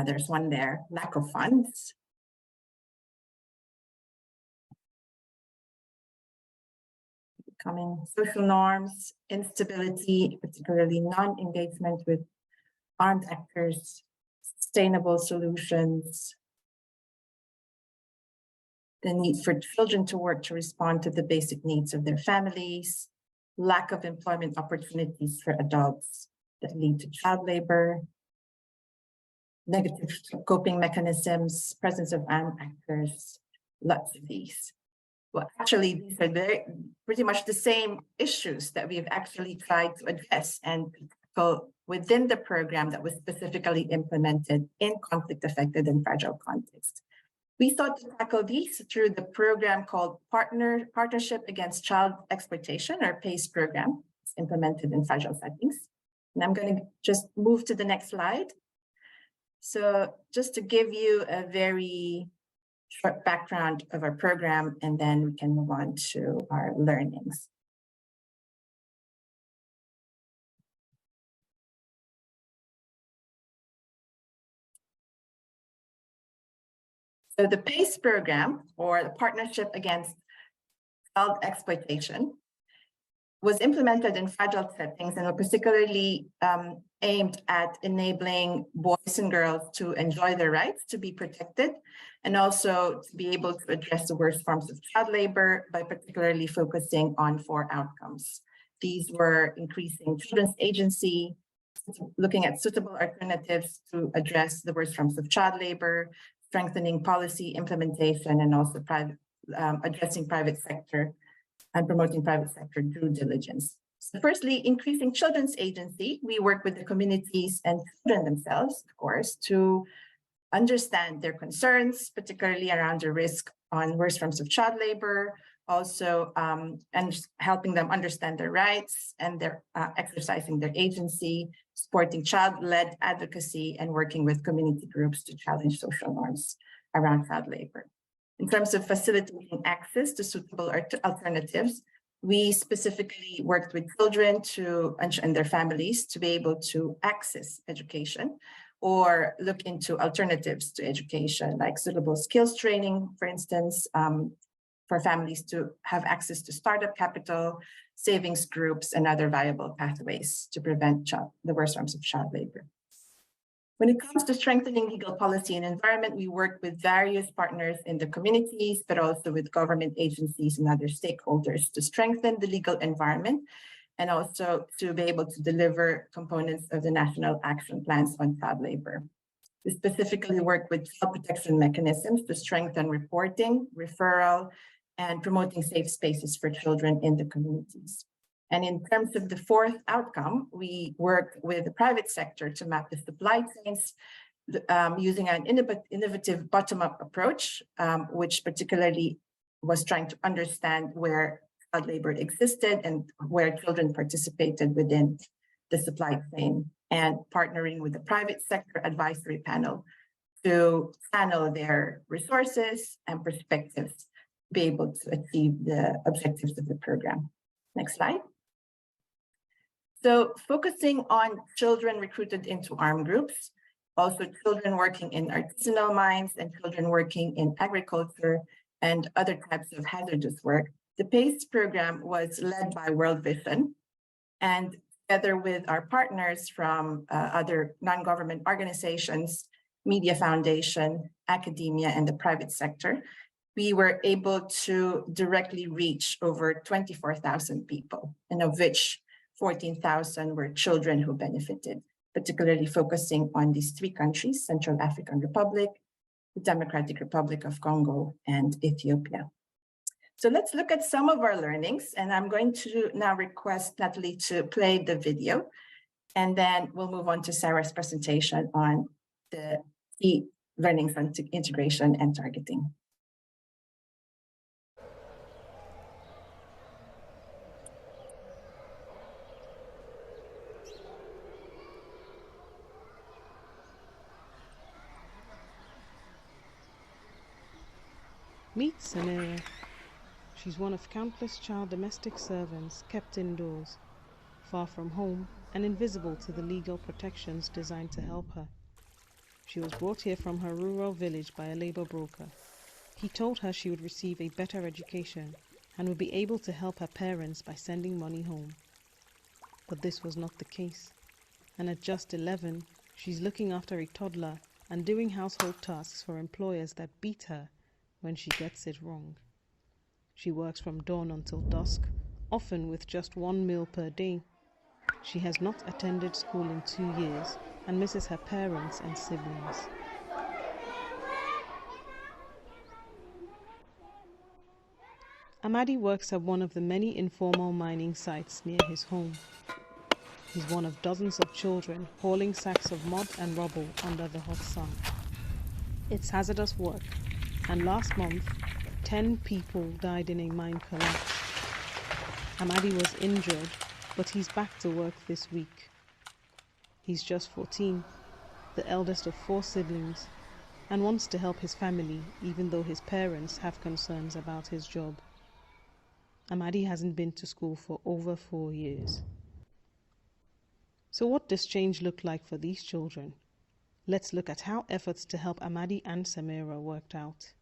There's one there, lack of funds. Becoming social norms, instability, particularly non-engagement with armed actors, sustainable solutions, the need for children to work to respond to the basic needs of their families, lack of employment opportunities for adults that lead to child labor, negative coping mechanisms, presence of armed actors, lots of these. Well, actually, these are pretty much the same issues that we've actually tried to address and go within the program that was specifically implemented in conflict-affected and fragile contexts. We sought to tackle these through the program called Partnership Against Child Exploitation, or PACE program. It's implemented in fragile settings. And I'm going to just move to the next slide. So just to give you a very short background of our program, and then we can move on to our learnings. So the PACE program, or the Partnership Against Child Exploitation, was implemented in fragile settings and were particularly aimed at enabling boys and girls to enjoy their rights to be protected, and also to be able to address the worst forms of child labor by particularly focusing on 4 outcomes. These were increasing children's agency, looking at suitable alternatives to address the worst forms of child labor, strengthening policy implementation, and also addressing private sector and promoting private sector due diligence. So firstly, increasing children's agency. We work with the communities and children themselves, of course, to understand their concerns, particularly around the risk on worst forms of child labor, also and helping them understand their rights and their exercising their agency, supporting child-led advocacy, and working with community groups to challenge social norms around child labor. In terms of facilitating access to suitable alternatives, we specifically worked with children and their families to be able to access education or look into alternatives to education, like suitable skills training, for instance, for families to have access to startup capital, savings groups, and other viable pathways to prevent the worst forms of child labor. When it comes to strengthening legal policy and environment, we work with various partners in the communities, but also with government agencies and other stakeholders to strengthen the legal environment and also to be able to deliver components of the national action plans on child labor. We specifically work with child protection mechanisms to strengthen reporting, referral, and promoting safe spaces for children in the communities. And in terms of the 4th outcome, we work with the private sector to map the supply chains using an innovative bottom-up approach, which particularly was trying to understand where child labor existed and where children participated within the supply chain, and partnering with the private sector advisory panel to channel their resources and perspectives to be able to achieve the objectives of the program. Next slide. So focusing on children recruited into armed groups, also children working in artisanal mines and children working in agriculture and other types of hazardous work. The PACE program was led by World Vision, and together with our partners from other non-government organizations, Media Foundation, academia, and the private sector, we were able to directly reach over 24,000 people, and of which 14,000 were children who benefited, particularly focusing on these three countries, Central African Republic, the Democratic Republic of Congo, and Ethiopia. So let's look at some of our learnings, and I'm going to now request Natalie to play the video, and then we'll move on to Sarah's presentation on the key learnings on integration and targeting. Meet Samira. She's one of countless child domestic servants kept indoors, far from home and invisible to the legal protections designed to help her. She was brought here from her rural village by a labor broker. He told her she would receive a better education and would be able to help her parents by sending money home. But this was not the case, and at just 11, she's looking after a toddler and doing household tasks for employers that beat her when she gets it wrong. She works from dawn until dusk, often with just 1 meal per day. She has not attended school in 2 years and misses her parents and siblings. Amadi works at one of the many informal mining sites near his home. He's one of dozens of children hauling sacks of mud and rubble under the hot sun. It's hazardous work, and last month, 10 people died in a mine collapse. Amadi was injured, but he's back to work this week. He's just 14, the eldest of 4 siblings, and wants to help his family even though his parents have concerns about his job. Amadi hasn't been to school for over 4 years. So what does change look like for these children? Let's look at how efforts to help Amadi and Samira worked out.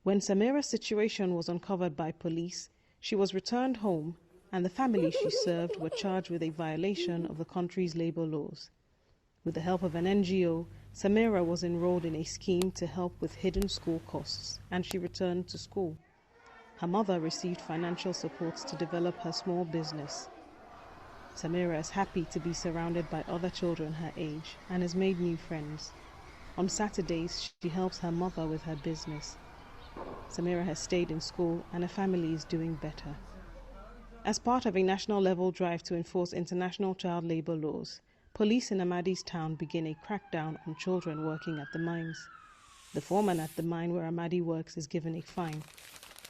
When Samira's situation was uncovered by police, she was returned home, and the family she served were charged with a violation of the country's labor laws. With the help of an NGO, Samira was enrolled in a scheme to help with hidden school costs, and she returned to school. Her mother received financial support to develop her small business. Samira is happy to be surrounded by other children her age and has made new friends. On Saturdays, she helps her mother with her business. Samira has stayed in school and her family is doing better. As part of a national-level drive to enforce international child labor laws, police in Amadi's town begin a crackdown on children working at the mines. The foreman at the mine where Amadi works is given a fine.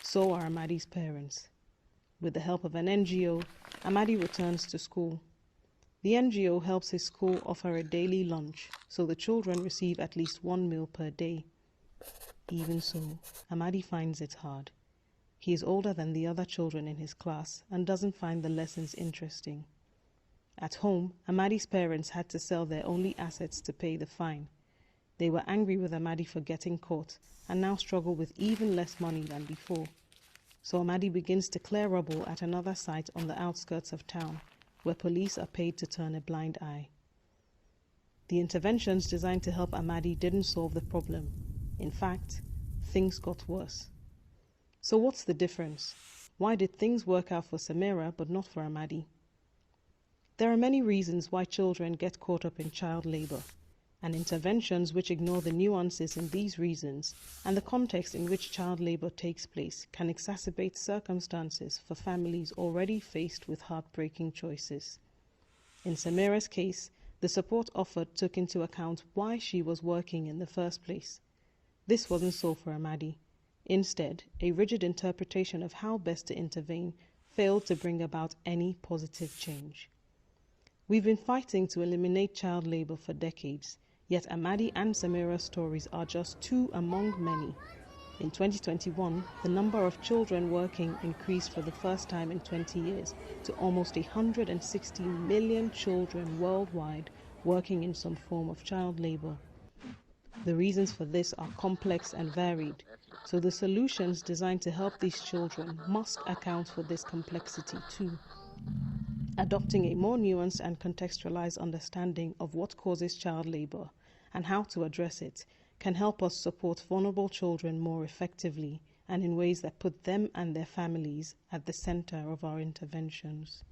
So are Amadi's parents. With the help of an NGO, Amadi returns to school. The NGO helps his school offer a daily lunch, so the children receive at least 1 meal per day. Even so, Amadi finds it hard. He is older than the other children in his class and doesn't find the lessons interesting. At home, Amadi's parents had to sell their only assets to pay the fine. They were angry with Amadi for getting caught and now struggle with even less money than before. So Amadi begins to clear rubble at another site on the outskirts of town, where police are paid to turn a blind eye. The interventions designed to help Amadi didn't solve the problem. In fact, things got worse. So what's the difference? Why did things work out for Samira but not for Amadi? There are many reasons why children get caught up in child labor, and interventions which ignore the nuances in these reasons and the context in which child labor takes place can exacerbate circumstances for families already faced with heartbreaking choices. In Samira's case, the support offered took into account why she was working in the first place. This wasn't so for Amadi. Instead, a rigid interpretation of how best to intervene failed to bring about any positive change. We've been fighting to eliminate child labor for decades, yet Amadi and Samira's stories are just 2 among many. In 2021, the number of children working increased for the first time in 20 years to almost 160 million children worldwide working in some form of child labor. The reasons for this are complex and varied, so the solutions designed to help these children must account for this complexity too. Adopting a more nuanced and contextualized understanding of what causes child labor and how to address it can help us support vulnerable children more effectively and in ways that put them and their families at the center of our interventions.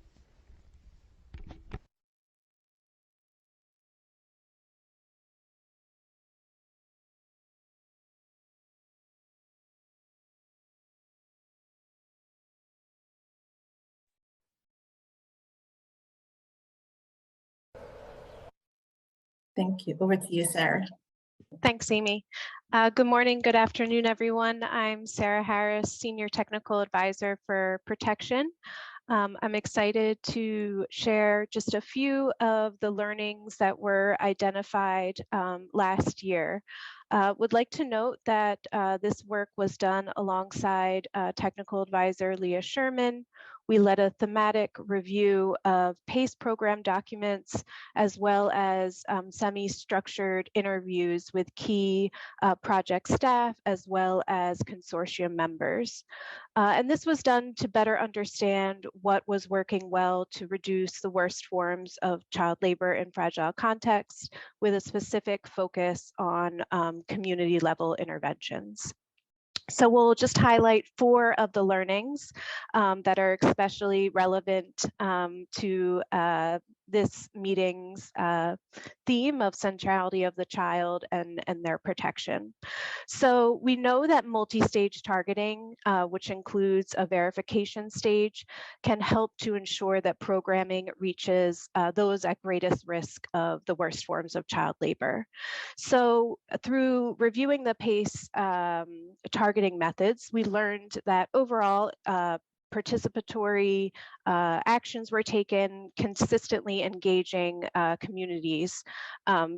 Thank you. Over to you, Sarah. Thanks, Amy. Good morning, good afternoon, everyone. I'm Sarah Harris, Senior Technical Advisor for Protection. I'm excited to share just a few of the learnings that were identified last year. Would like to note that this work was done alongside Technical Advisor Leah Sherman. We led a thematic review of PACE program documents, as well as semi-structured interviews with key project staff, as well as consortium members. And this was done to better understand what was working well to reduce the worst forms of child labor in fragile contexts, with a specific focus on community level interventions. So we'll just highlight 4 of the learnings that are especially relevant to this meeting's theme of centrality of the child and their protection. So we know that multi-stage targeting, which includes a verification stage, can help to ensure that programming reaches those at greatest risk of the worst forms of child labor. So through reviewing the PACE targeting methods, we learned that overall participatory actions were taken, consistently engaging communities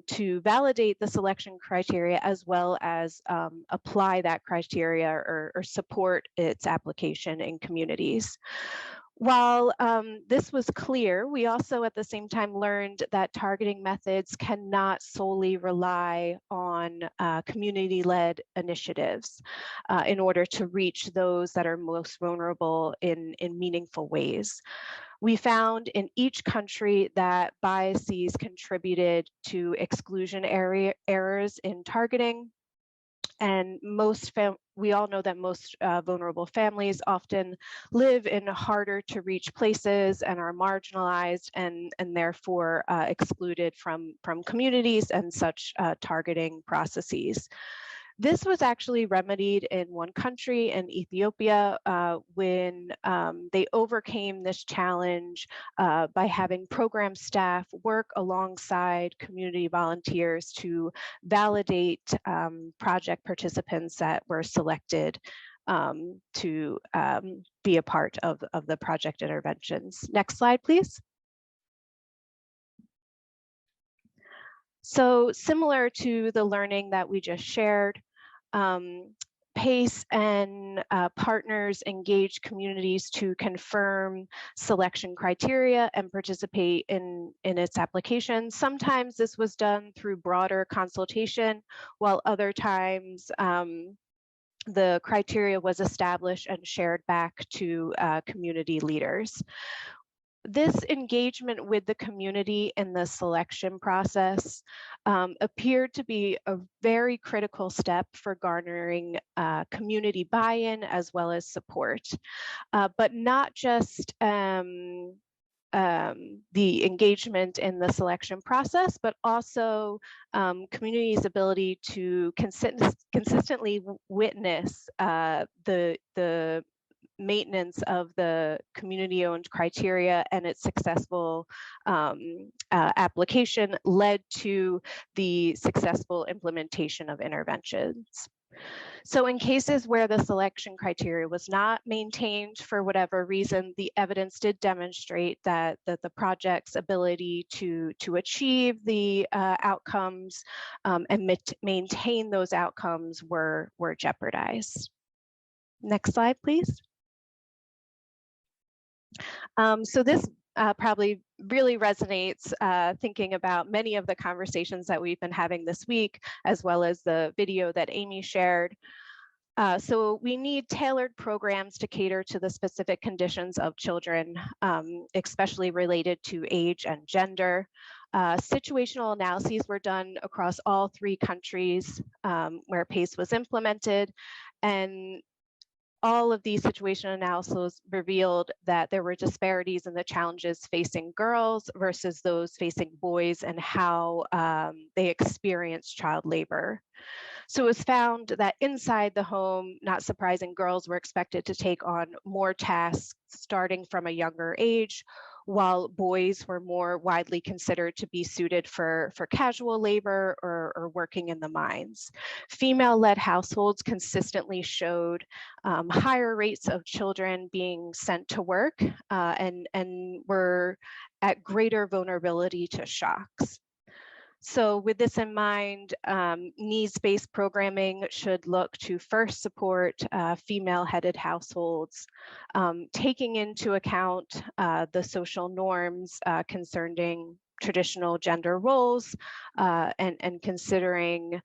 to validate the selection criteria, as well as apply that criteria or support its application in communities. While this was clear, we also at the same time learned that targeting methods cannot solely rely on community-led initiatives in order to reach those that are most vulnerable in meaningful ways. We found in each country that biases contributed to exclusion errors in targeting. And we all know that most vulnerable families often live in harder to reach places and are marginalized and therefore excluded from communities and such targeting processes. This was actually remedied in one country, in Ethiopia, when they overcame this challenge by having program staff work alongside community volunteers to validate project participants that were selected to be a part of the project interventions. Next slide, please. So similar to the learning that we just shared, PACE and partners engage communities to confirm selection criteria and participate in its application. Sometimes this was done through broader consultation, while other times the criteria was established and shared back to community leaders. This engagement with the community in the selection process appeared to be a very critical step for garnering community buy-in as well as support, but not just the engagement in the selection process, but also community's ability to consistently witness the maintenance of the community-owned criteria and its successful application led to the successful implementation of interventions. So in cases where the selection criteria was not maintained for whatever reason, the evidence did demonstrate that the project's ability to achieve the outcomes and maintain those outcomes were jeopardized. Next slide, please. So this probably really resonates thinking about many of the conversations that we've been having this week, as well as the video that Amy shared. So we need tailored programs to cater to the specific conditions of children, especially related to age and gender. Situational analyses were done across all 3 countries where PACE was implemented, and all of these situational analyses revealed that there were disparities in the challenges facing girls versus those facing boys and how they experienced child labor. So it was found that inside the home, not surprising, girls were expected to take on more tasks starting from a younger age, while boys were more widely considered to be suited for casual labor or working in the mines. Female-led households consistently showed higher rates of children being sent to work and were at greater vulnerability to shocks. So with this in mind, needs-based programming should look to first support female-headed households, taking into account the social norms concerning traditional gender roles and considering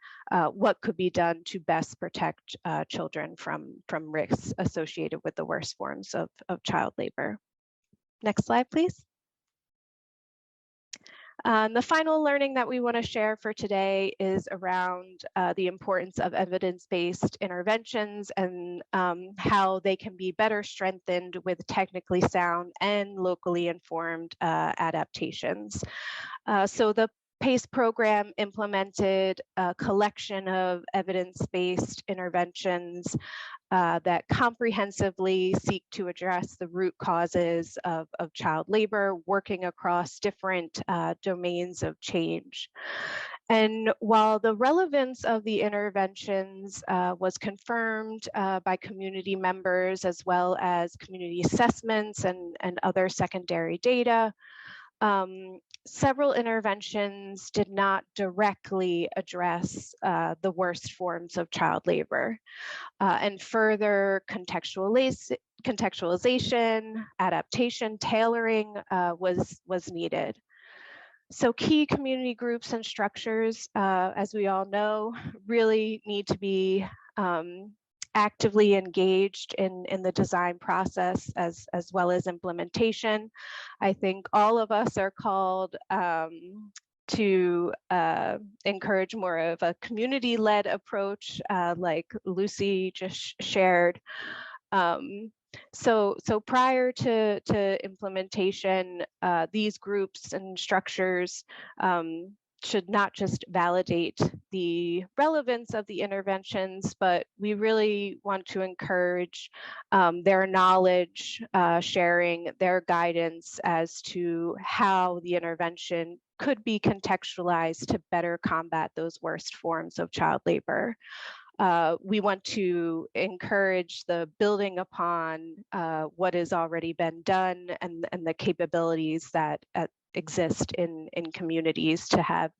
what could be done to best protect children from risks associated with the worst forms of child labor. Next slide, please. The final learning that we want to share for today is around the importance of evidence-based interventions and how they can be better strengthened with technically sound and locally informed adaptations. So the PACE program implemented a collection of evidence-based interventions that comprehensively seek to address the root causes of child labor, working across different domains of change. And while the relevance of the interventions was confirmed by community members, as well as community assessments and other secondary data, several interventions did not directly address the worst forms of child labor, and further contextualization, adaptation, tailoring was needed. So key community groups and structures, as we all know, really need to be actively engaged in the design process as well as implementation. I think all of us are called to encourage more of a community-led approach like Lucy just shared. So prior to implementation, these groups and structures should not just validate the relevance of the interventions, but we really want to encourage their knowledge sharing, their guidance as to how the intervention could be contextualized to better combat those worst forms of child labor. We want to encourage the building upon what has already been done and the capabilities that exist in communities to have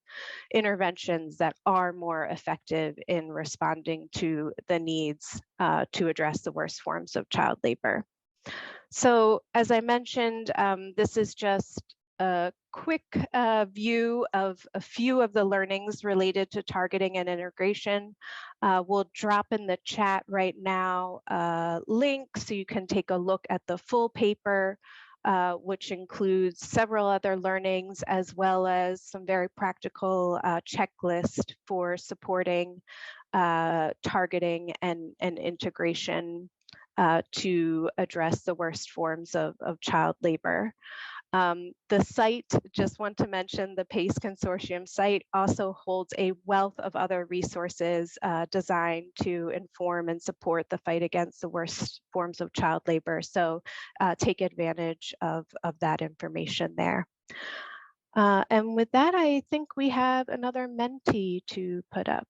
interventions that are more effective in responding to the needs to address the worst forms of child labor. So as I mentioned, this is just a quick view of a few of the learnings related to targeting and integration. We'll drop in the chat right now a link so you can take a look at the full paper, which includes several other learnings, as well as some very practical checklist for supporting targeting and integration to address the worst forms of child labor. The site, just want to mention, the PACE Consortium site also holds a wealth of other resources designed to inform and support the fight against the worst forms of child labor. So take advantage of that information there. And with that, I think we have another Menti to put up.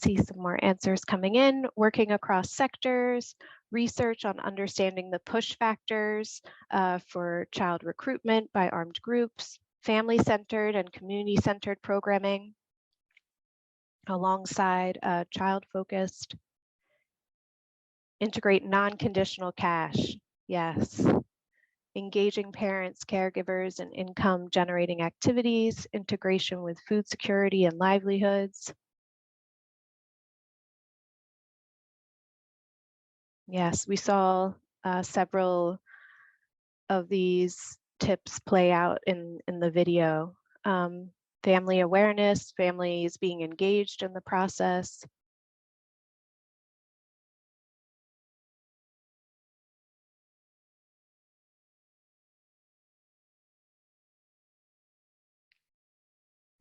see some more answers coming in. Working across sectors, research on understanding the push factors for child recruitment by armed groups, family-centered and community-centered programming, alongside child-focused. Integrate non-conditional cash, yes. Engaging parents, caregivers, and income-generating activities, integration with food security and livelihoods. Yes, we saw several of these tips play out in the video. Family awareness, families being engaged in the process.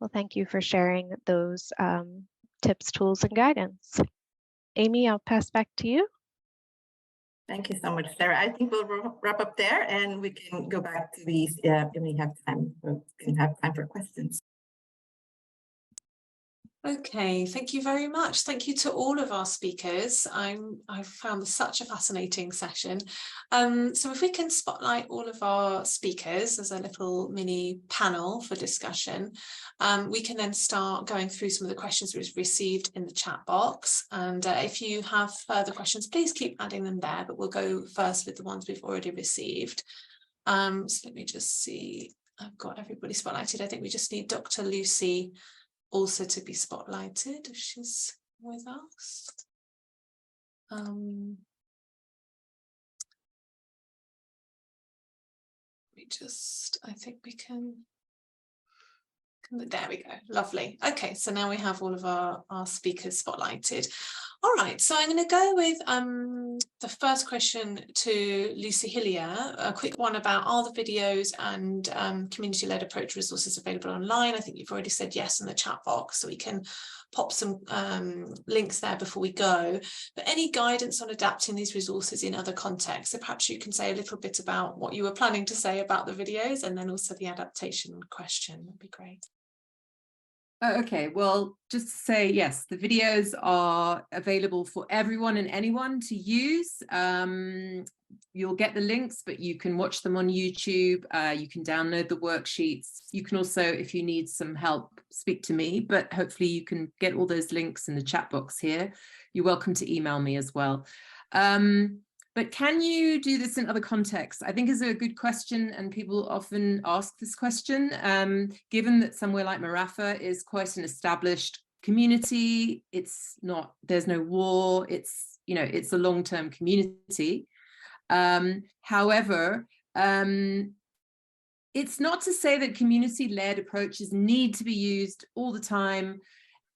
Well, thank you for sharing those tips, tools, and guidance. Amy, I'll pass back to you. Thank you so much, Sarah. I think we'll wrap up there and we can go back to these when we have time. We can have time for questions. Okay, thank you very much. Thank you to all of our speakers. I've found this such a fascinating session. So if we can spotlight all of our speakers as a little mini panel for discussion, we can then start going through some of the questions we've received in the chat box. And if you have further questions, please keep adding them there, but we'll go first with the ones we've already received. So let me just see. I've got everybody spotlighted. I think we just need Dr. Lucy also to be spotlighted if she's with us. I think we can, there we go, lovely. Okay, so now we have all of our speakers spotlighted. All right, so I'm going to go with the first question to Lucy Hillier, a quick one about are the videos and community-led approach resources available online? I think you've already said yes in the chat box, so we can pop some links there before we go. But any guidance on adapting these resources in other contexts? So perhaps you can say a little bit about what you were planning to say about the videos and then also the adaptation question. That'd be great. Okay, well, just to say, yes, the videos are available for everyone and anyone to use. You'll get the links, but you can watch them on YouTube. You can download the worksheets. You can also, if you need some help, speak to me, but hopefully you can get all those links in the chat box here. You're welcome to email me as well. But can you do this in other contexts? I think is a good question, and people often ask this question. Given that somewhere like Marafa is quite an established community, it's not, there's no war, it's, you know, it's a long-term community. However, it's not to say that community-led approaches need to be used all the time,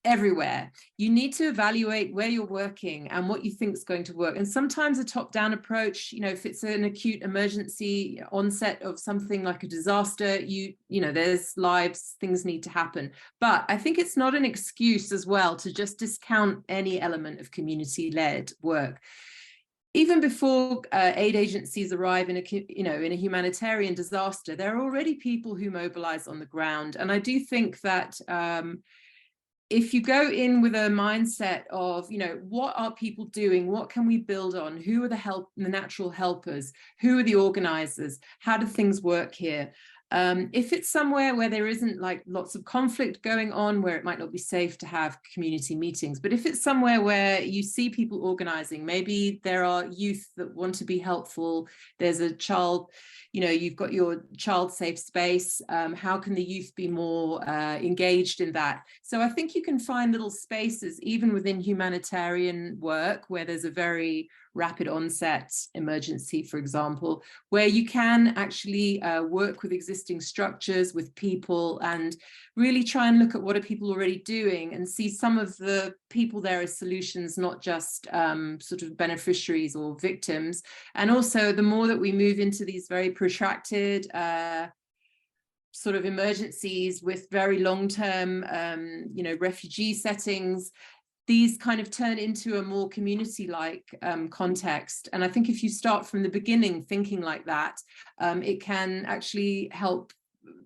everywhere. You need to evaluate where you're working and what you think is going to work. And sometimes a top-down approach, you know, if it's an acute emergency onset of something like a disaster, you know, there's lives, things need to happen. But I think it's not an excuse as well to just discount any element of community-led work. Even before aid agencies arrive in a humanitarian disaster, there are already people who mobilize on the ground. And I do think that if you go in with a mindset of, you know, what are people doing? What can we build on? Who are the natural helpers? Who are the organizers? How do things work here? If it's somewhere where there isn't like lots of conflict going on, where it might not be safe to have community meetings, but if it's somewhere where you see people organizing, maybe there are youth that want to be helpful, there's a child, you know, you've got your child safe space, how can the youth be more engaged in that? So I think you can find little spaces, even within humanitarian work, where there's a very rapid onset emergency, for example, where you can actually work with existing structures, with people, and really try and look at what are people already doing and see some of the people there as solutions, not just sort of beneficiaries or victims. And also, the more that we move into these very protracted sort of emergencies with very long-term, you know, refugee settings, these kind of turn into a more community-like context. And I think if you start from the beginning thinking like that, it can actually help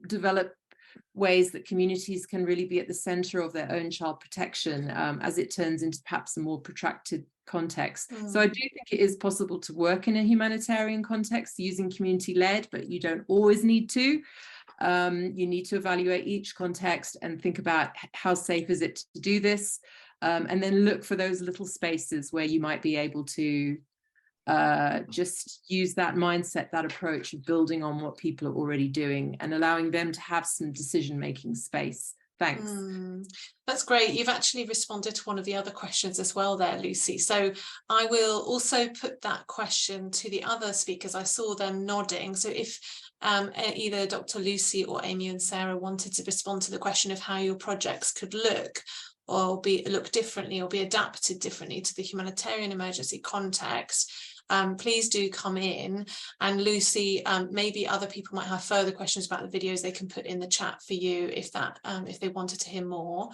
develop ways that communities can really be at the center of their own child protection as it turns into perhaps a more protracted context. So I do think it is possible to work in a humanitarian context using community-led, but you don't always need to. You need to evaluate each context and think about how safe is it to do this, and then look for those little spaces where you might be able to just use that mindset, that approach of building on what people are already doing and allowing them to have some decision-making space. Thanks. That's great. You've actually responded to one of the other questions as well there, Lucy. So I will also put that question to the other speakers. I saw them nodding. So if either Dr. Lucy or Amy and Sarah wanted to respond to the question of how your projects could look or look differently or be adapted differently to the humanitarian emergency context, please do come in. And Lucy, maybe other people might have further questions about the videos they can put in the chat for you if they wanted to hear more.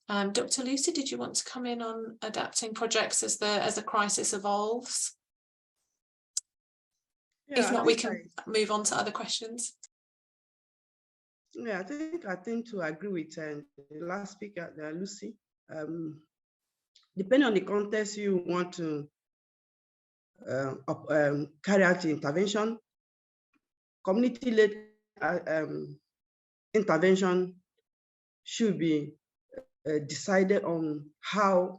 Dr. Lucy, did you want to come in on adapting projects as the crisis evolves? Yeah, if not, we can move on to other questions. Yeah, I think to agree with the last speaker, Lucy, depending on the context you want to carry out the intervention, community-led intervention should be decided on how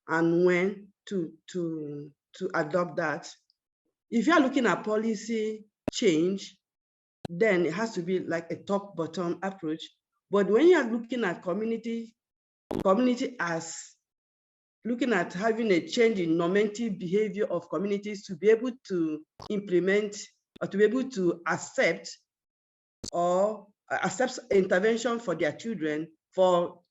and when to adopt that. If you are looking at policy change, then it has to be like a top-bottom approach. But when you are looking at community as looking at having a change in normative behavior of communities to be able to implement or to be able to accept intervention for their children for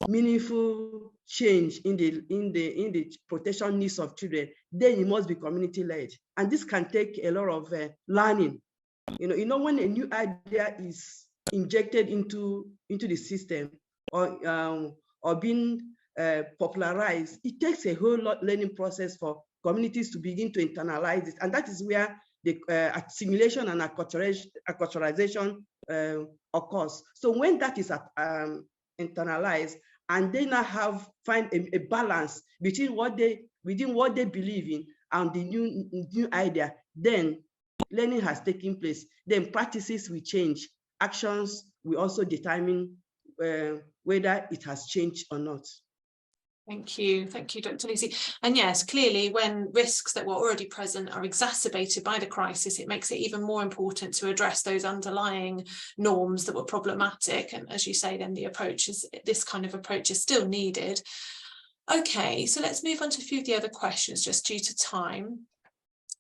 meaningful change in the protection needs of children, then it must be community-led, and this can take a lot of learning. You know, when a new idea is injected into the system or being popularized, it takes a whole lot learning process for communities to begin to internalize it, and that is where the assimilation and acculturation occurs. So when that is internalized, and they now find a balance between what they believe in and the new idea, then learning has taken place. Then practices will change. Actions will also determine whether it has changed or not. Thank you, Dr. Lucy. And yes, clearly, when risks that were already present are exacerbated by the crisis, it makes it even more important to address those underlying norms that were problematic. And as you say, then this kind of approach is still needed. Okay, so let's move on to a few of the other questions, just due to time.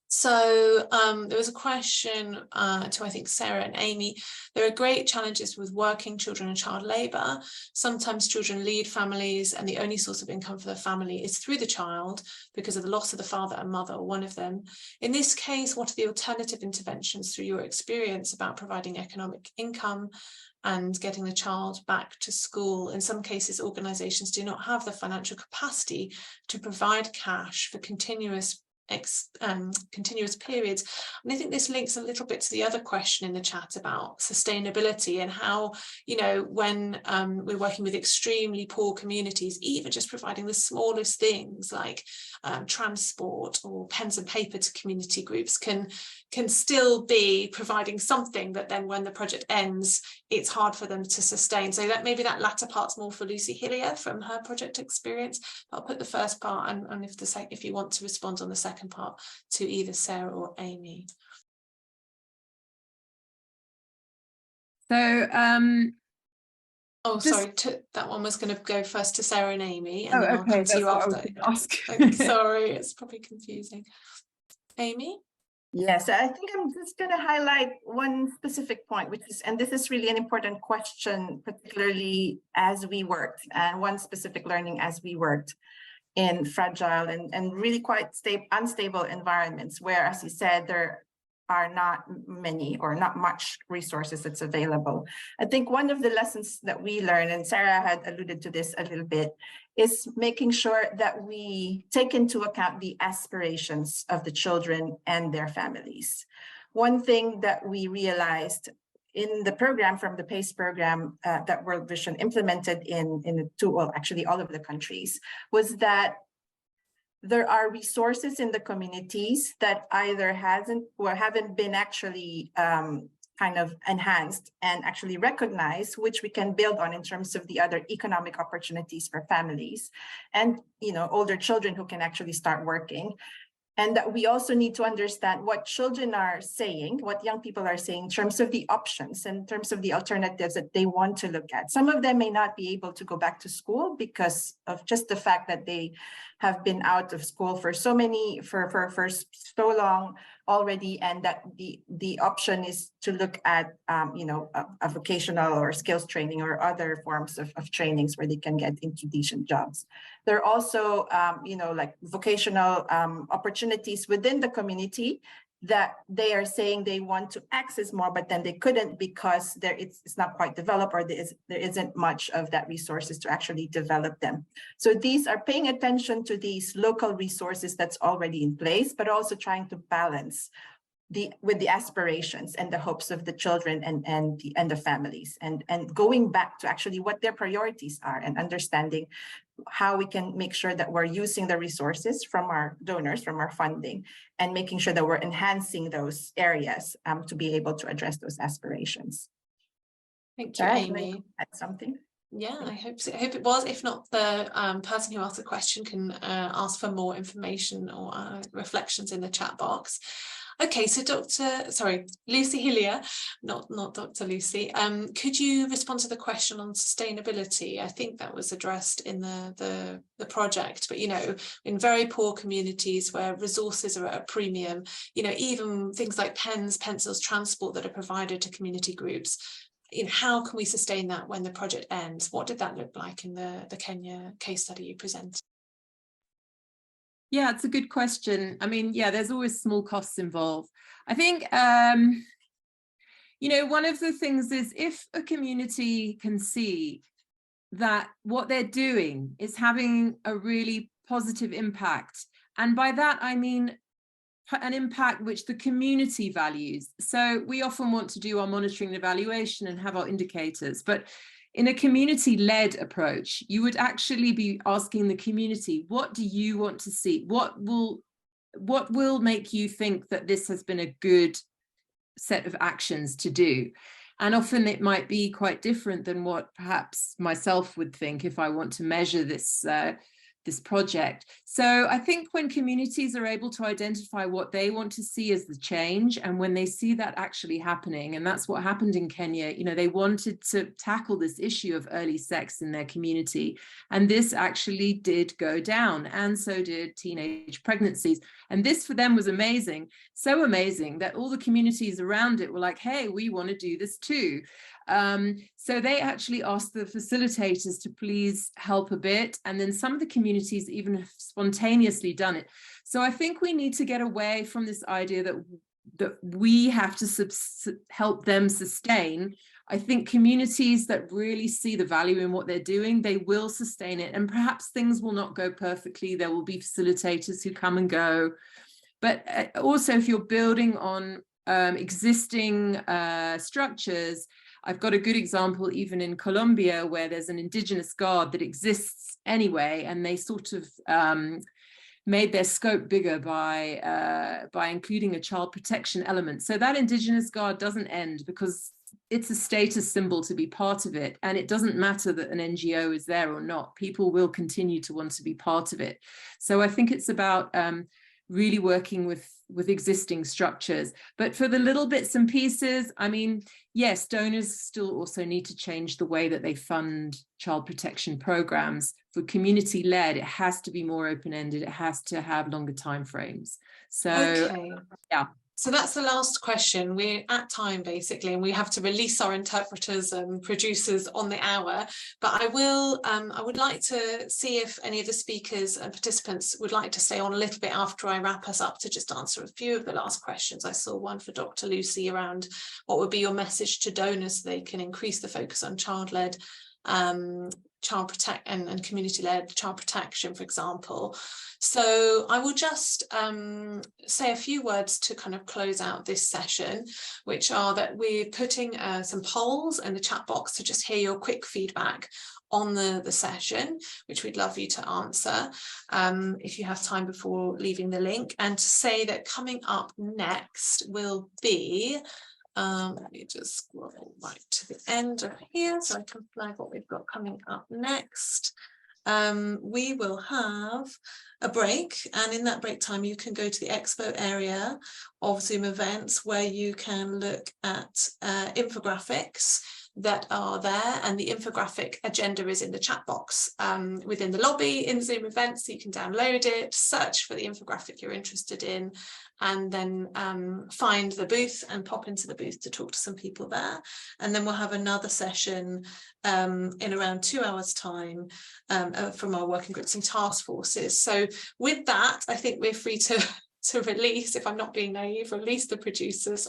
So there was a question to, I think, Sarah and Amy. There are great challenges with working children and child labour. Sometimes children lead families and the only source of income for the family is through the child because of the loss of the father and mother, or one of them. In this case, what are the alternative interventions through your experience about providing economic income and getting the child back to school? In some cases, organisations do not have the financial capacity to provide cash for continuous periods. And I think this links a little bit to the other question in the chat about sustainability and how, you know, when we're working with extremely poor communities, even just providing the smallest things like transport or pens and paper to community groups can still be providing something that then when the project ends, it's hard for them to sustain. So that maybe that latter part's more for Lucy Hillier from her project experience. I'll put the first part, and if you want to respond on the second part, to either Sarah or Amy. So sorry, that one was going to go first to Sarah and Amy, and then I'll okay, come to you after. Sorry, it's probably confusing. Amy? Yes, I think I'm just going to highlight one specific point, and this is really an important question, particularly as we worked, and one specific learning as we worked in fragile and really quite unstable environments where, as you said, there are not many or not much resources that's available. I think one of the lessons that we learned, and Sarah had alluded to this a little bit, is making sure that we take into account the aspirations of the children and their families. one thing that we realized in the program, from the PACE program that World Vision implemented actually all of the countries, was that there are resources in the communities that either haven't been actually kind of enhanced and actually recognized, which we can build on in terms of the other economic opportunities for families and, you know, older children who can actually start working. And that we also need to understand what children are saying, what young people are saying in terms of the options, in terms of the alternatives that they want to look at. Some of them may not be able to go back to school because of just the fact that they have been out of school for so long already, and that the option is to look at you know, a vocational or skills training or other forms of trainings where they can get into decent jobs. There are also you know, like vocational opportunities within the community that they are saying they want to access more, but then they couldn't because it's not quite developed, or there isn't much of that resources to actually develop them. So these are paying attention to these local resources that's already in place, but also trying to balance with the aspirations and the hopes of the children and the families, and going back to actually what their priorities are, and understanding how we can make sure that we're using the resources from our donors, from our funding, and making sure that we're enhancing those areas to be able to address those aspirations. Thank you, Amy. Add something? Yeah, I hope so. I hope it was. If not, the person who asked the question can ask for more information or reflections in the chat box. Okay, so Lucy Hillier, not Dr. Lucy, could you respond to the question on sustainability? I think that was addressed in the project, but, you know, in very poor communities where resources are at a premium, you know, even things like pens, pencils, transport that are provided to community groups, you know, how can we sustain that when the project ends? What did that look like in the Kenya case study you presented? Yeah, it's a good question. I mean, yeah, there's always small costs involved. I think, you know, one of the things is if a community can see that what they're doing is having a really positive impact, and by that I mean an impact which the community values. So we often want to do our monitoring and evaluation and have our indicators, but in a community-led approach, you would actually be asking the community, what do you want to see? What will make you think that this has been a good set of actions to do? And often it might be quite different than what perhaps myself would think if I want to measure this project. So I think when communities are able to identify what they want to see as the change, and when they see that actually happening, and that's what happened in Kenya, you know, they wanted to tackle this issue of early sex in their community, and this actually did go down, and so did teenage pregnancies. And this for them was amazing, so amazing that all the communities around it were like, hey, we want to do this too. So they actually asked the facilitators to please help a bit, and then some of the communities even have spontaneously done it. So I think we need to get away from this idea that we have to help them sustain. I think communities that really see the value in what they're doing, they will sustain it, and perhaps things will not go perfectly. There will be facilitators who come and go, but also if you're building on existing structures, I've got a good example even in Colombia, where there's an indigenous guard that exists anyway, and they sort of made their scope bigger by including a child protection element. So that indigenous guard doesn't end because it's a status symbol to be part of it, and it doesn't matter that an NGO is there or not. People will continue to want to be part of it. So I think it's about really working with existing structures. But for the little bits and pieces, I mean, yes, donors still also need to change the way that they fund child protection programs. For community-led, it has to be more open-ended. It has to have longer timeframes. So, okay. Yeah. So that's the last question. We're at time basically, and we have to release our interpreters and producers on the hour. But I would like to see if any of the speakers and participants would like to stay on a little bit after I wrap us up to just answer a few of the last questions. I saw one for Dr. Lucy around what would be your message to donors so they can increase the focus on child-led child protect and community-led child protection, for example. So I will just say a few words to kind of close out this session, which are that we're putting some polls in the chat box to just hear your quick feedback on the session, which we'd love you to answer if you have time before leaving the link, and to say that coming up next will be let me just scroll right to the end of here so I can flag what we've got coming up next. We will have a break, and in that break time you can go to the expo area of Zoom events where you can look at infographics that are there, and the infographic agenda is in the chat box within the lobby in Zoom events, so you can download it, search for the infographic you're interested in, and then find the booth and pop into the booth to talk to some people there. And then we'll have another session in around 2 hours time from our working groups and task forces. So with that, I think we're free to release, if I'm not being naive, release the producers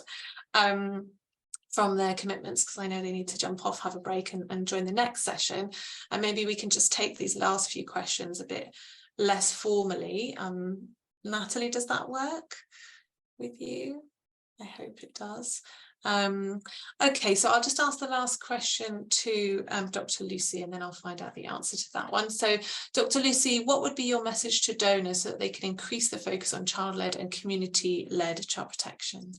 from their commitments, because I know they need to jump off, have a break and join the next session. And maybe we can just take these last few questions a bit less formally. Natalie, does that work with you? I hope it does. Okay, so I'll just ask the last question to Dr. Lucy, and then I'll find out the answer to that one. So Dr. Lucy, what would be your message to donors so that they can increase the focus on child-led and community-led child protection?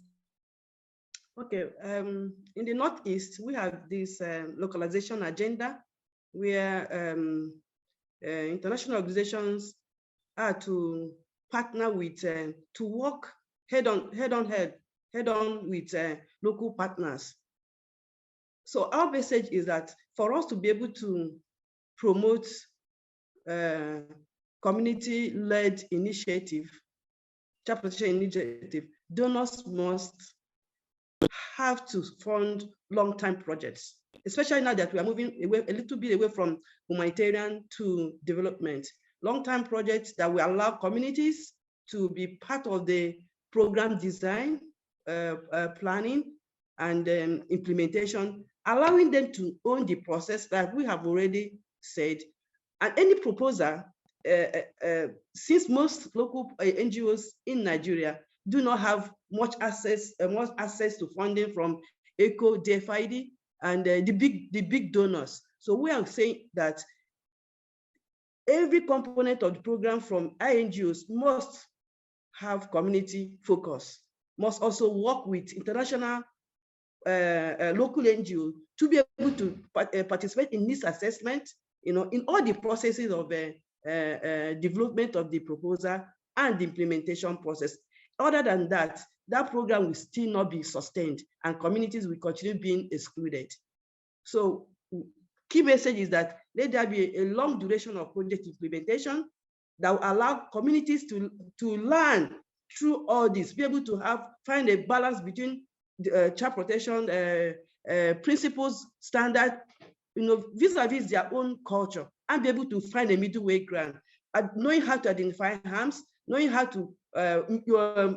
Okay, in the Northeast, we have this localization agenda where international organizations are to partner with, to work head on with local partners. So our message is that for us to be able to promote community-led initiative, child protection initiative, donors must have to fund long-term projects, especially now that we are moving away, a little bit away from humanitarian to development. Long-term projects that will allow communities to be part of the program design, planning, and implementation, allowing them to own the process that we have already said. And any proposal, since most local NGOs in Nigeria do not have much access to funding from ECHO, DFID, and the big donors. So we are saying that every component of the program from INGOs must have community focus, must also work with international local NGOs to be able to participate in this assessment, in all the processes of development of the proposal and the implementation process. Other than that, that program will still not be sustained and communities will continue being excluded. So key message is that let there be a long duration of project implementation that will allow communities to learn through all this, be able to find a balance between the child protection principles, standard, vis-a-vis their own culture, and be able to find a middle way ground, knowing how to identify harms, knowing how to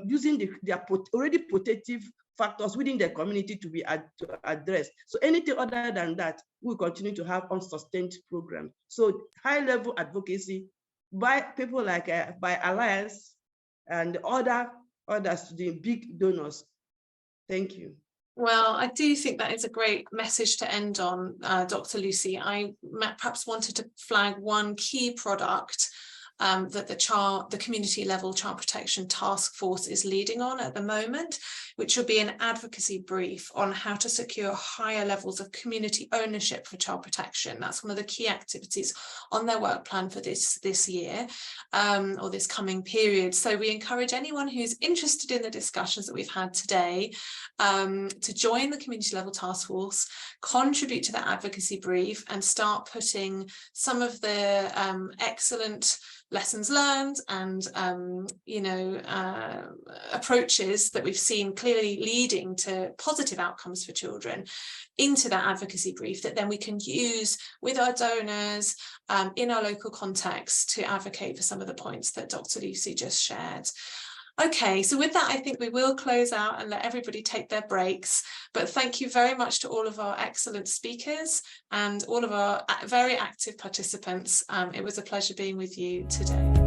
using their already protective factors within the community to be addressed. So anything other than that, we'll continue to have unsustained program. So high-level advocacy by people like by Alliance and others, the big donors. Thank you. Well, I do think that is a great message to end on, Dr. Lucy. I perhaps wanted to flag one key product that the community level child protection task force is leading on at the moment, which will be an advocacy brief on how to secure higher levels of community ownership for child protection. That's one of the key activities on their work plan for this year or this coming period. So we encourage anyone who's interested in the discussions that we've had today to join the community level task force, contribute to that advocacy brief, and start putting some of the excellent lessons learned and approaches that we've seen clearly leading to positive outcomes for children into that advocacy brief that then we can use with our donors in our local context to advocate for some of the points that Dr. Lucy just shared. Okay, so with that, I think we will close out and let everybody take their breaks. But thank you very much to all of our excellent speakers and all of our very active participants. It was a pleasure being with you today.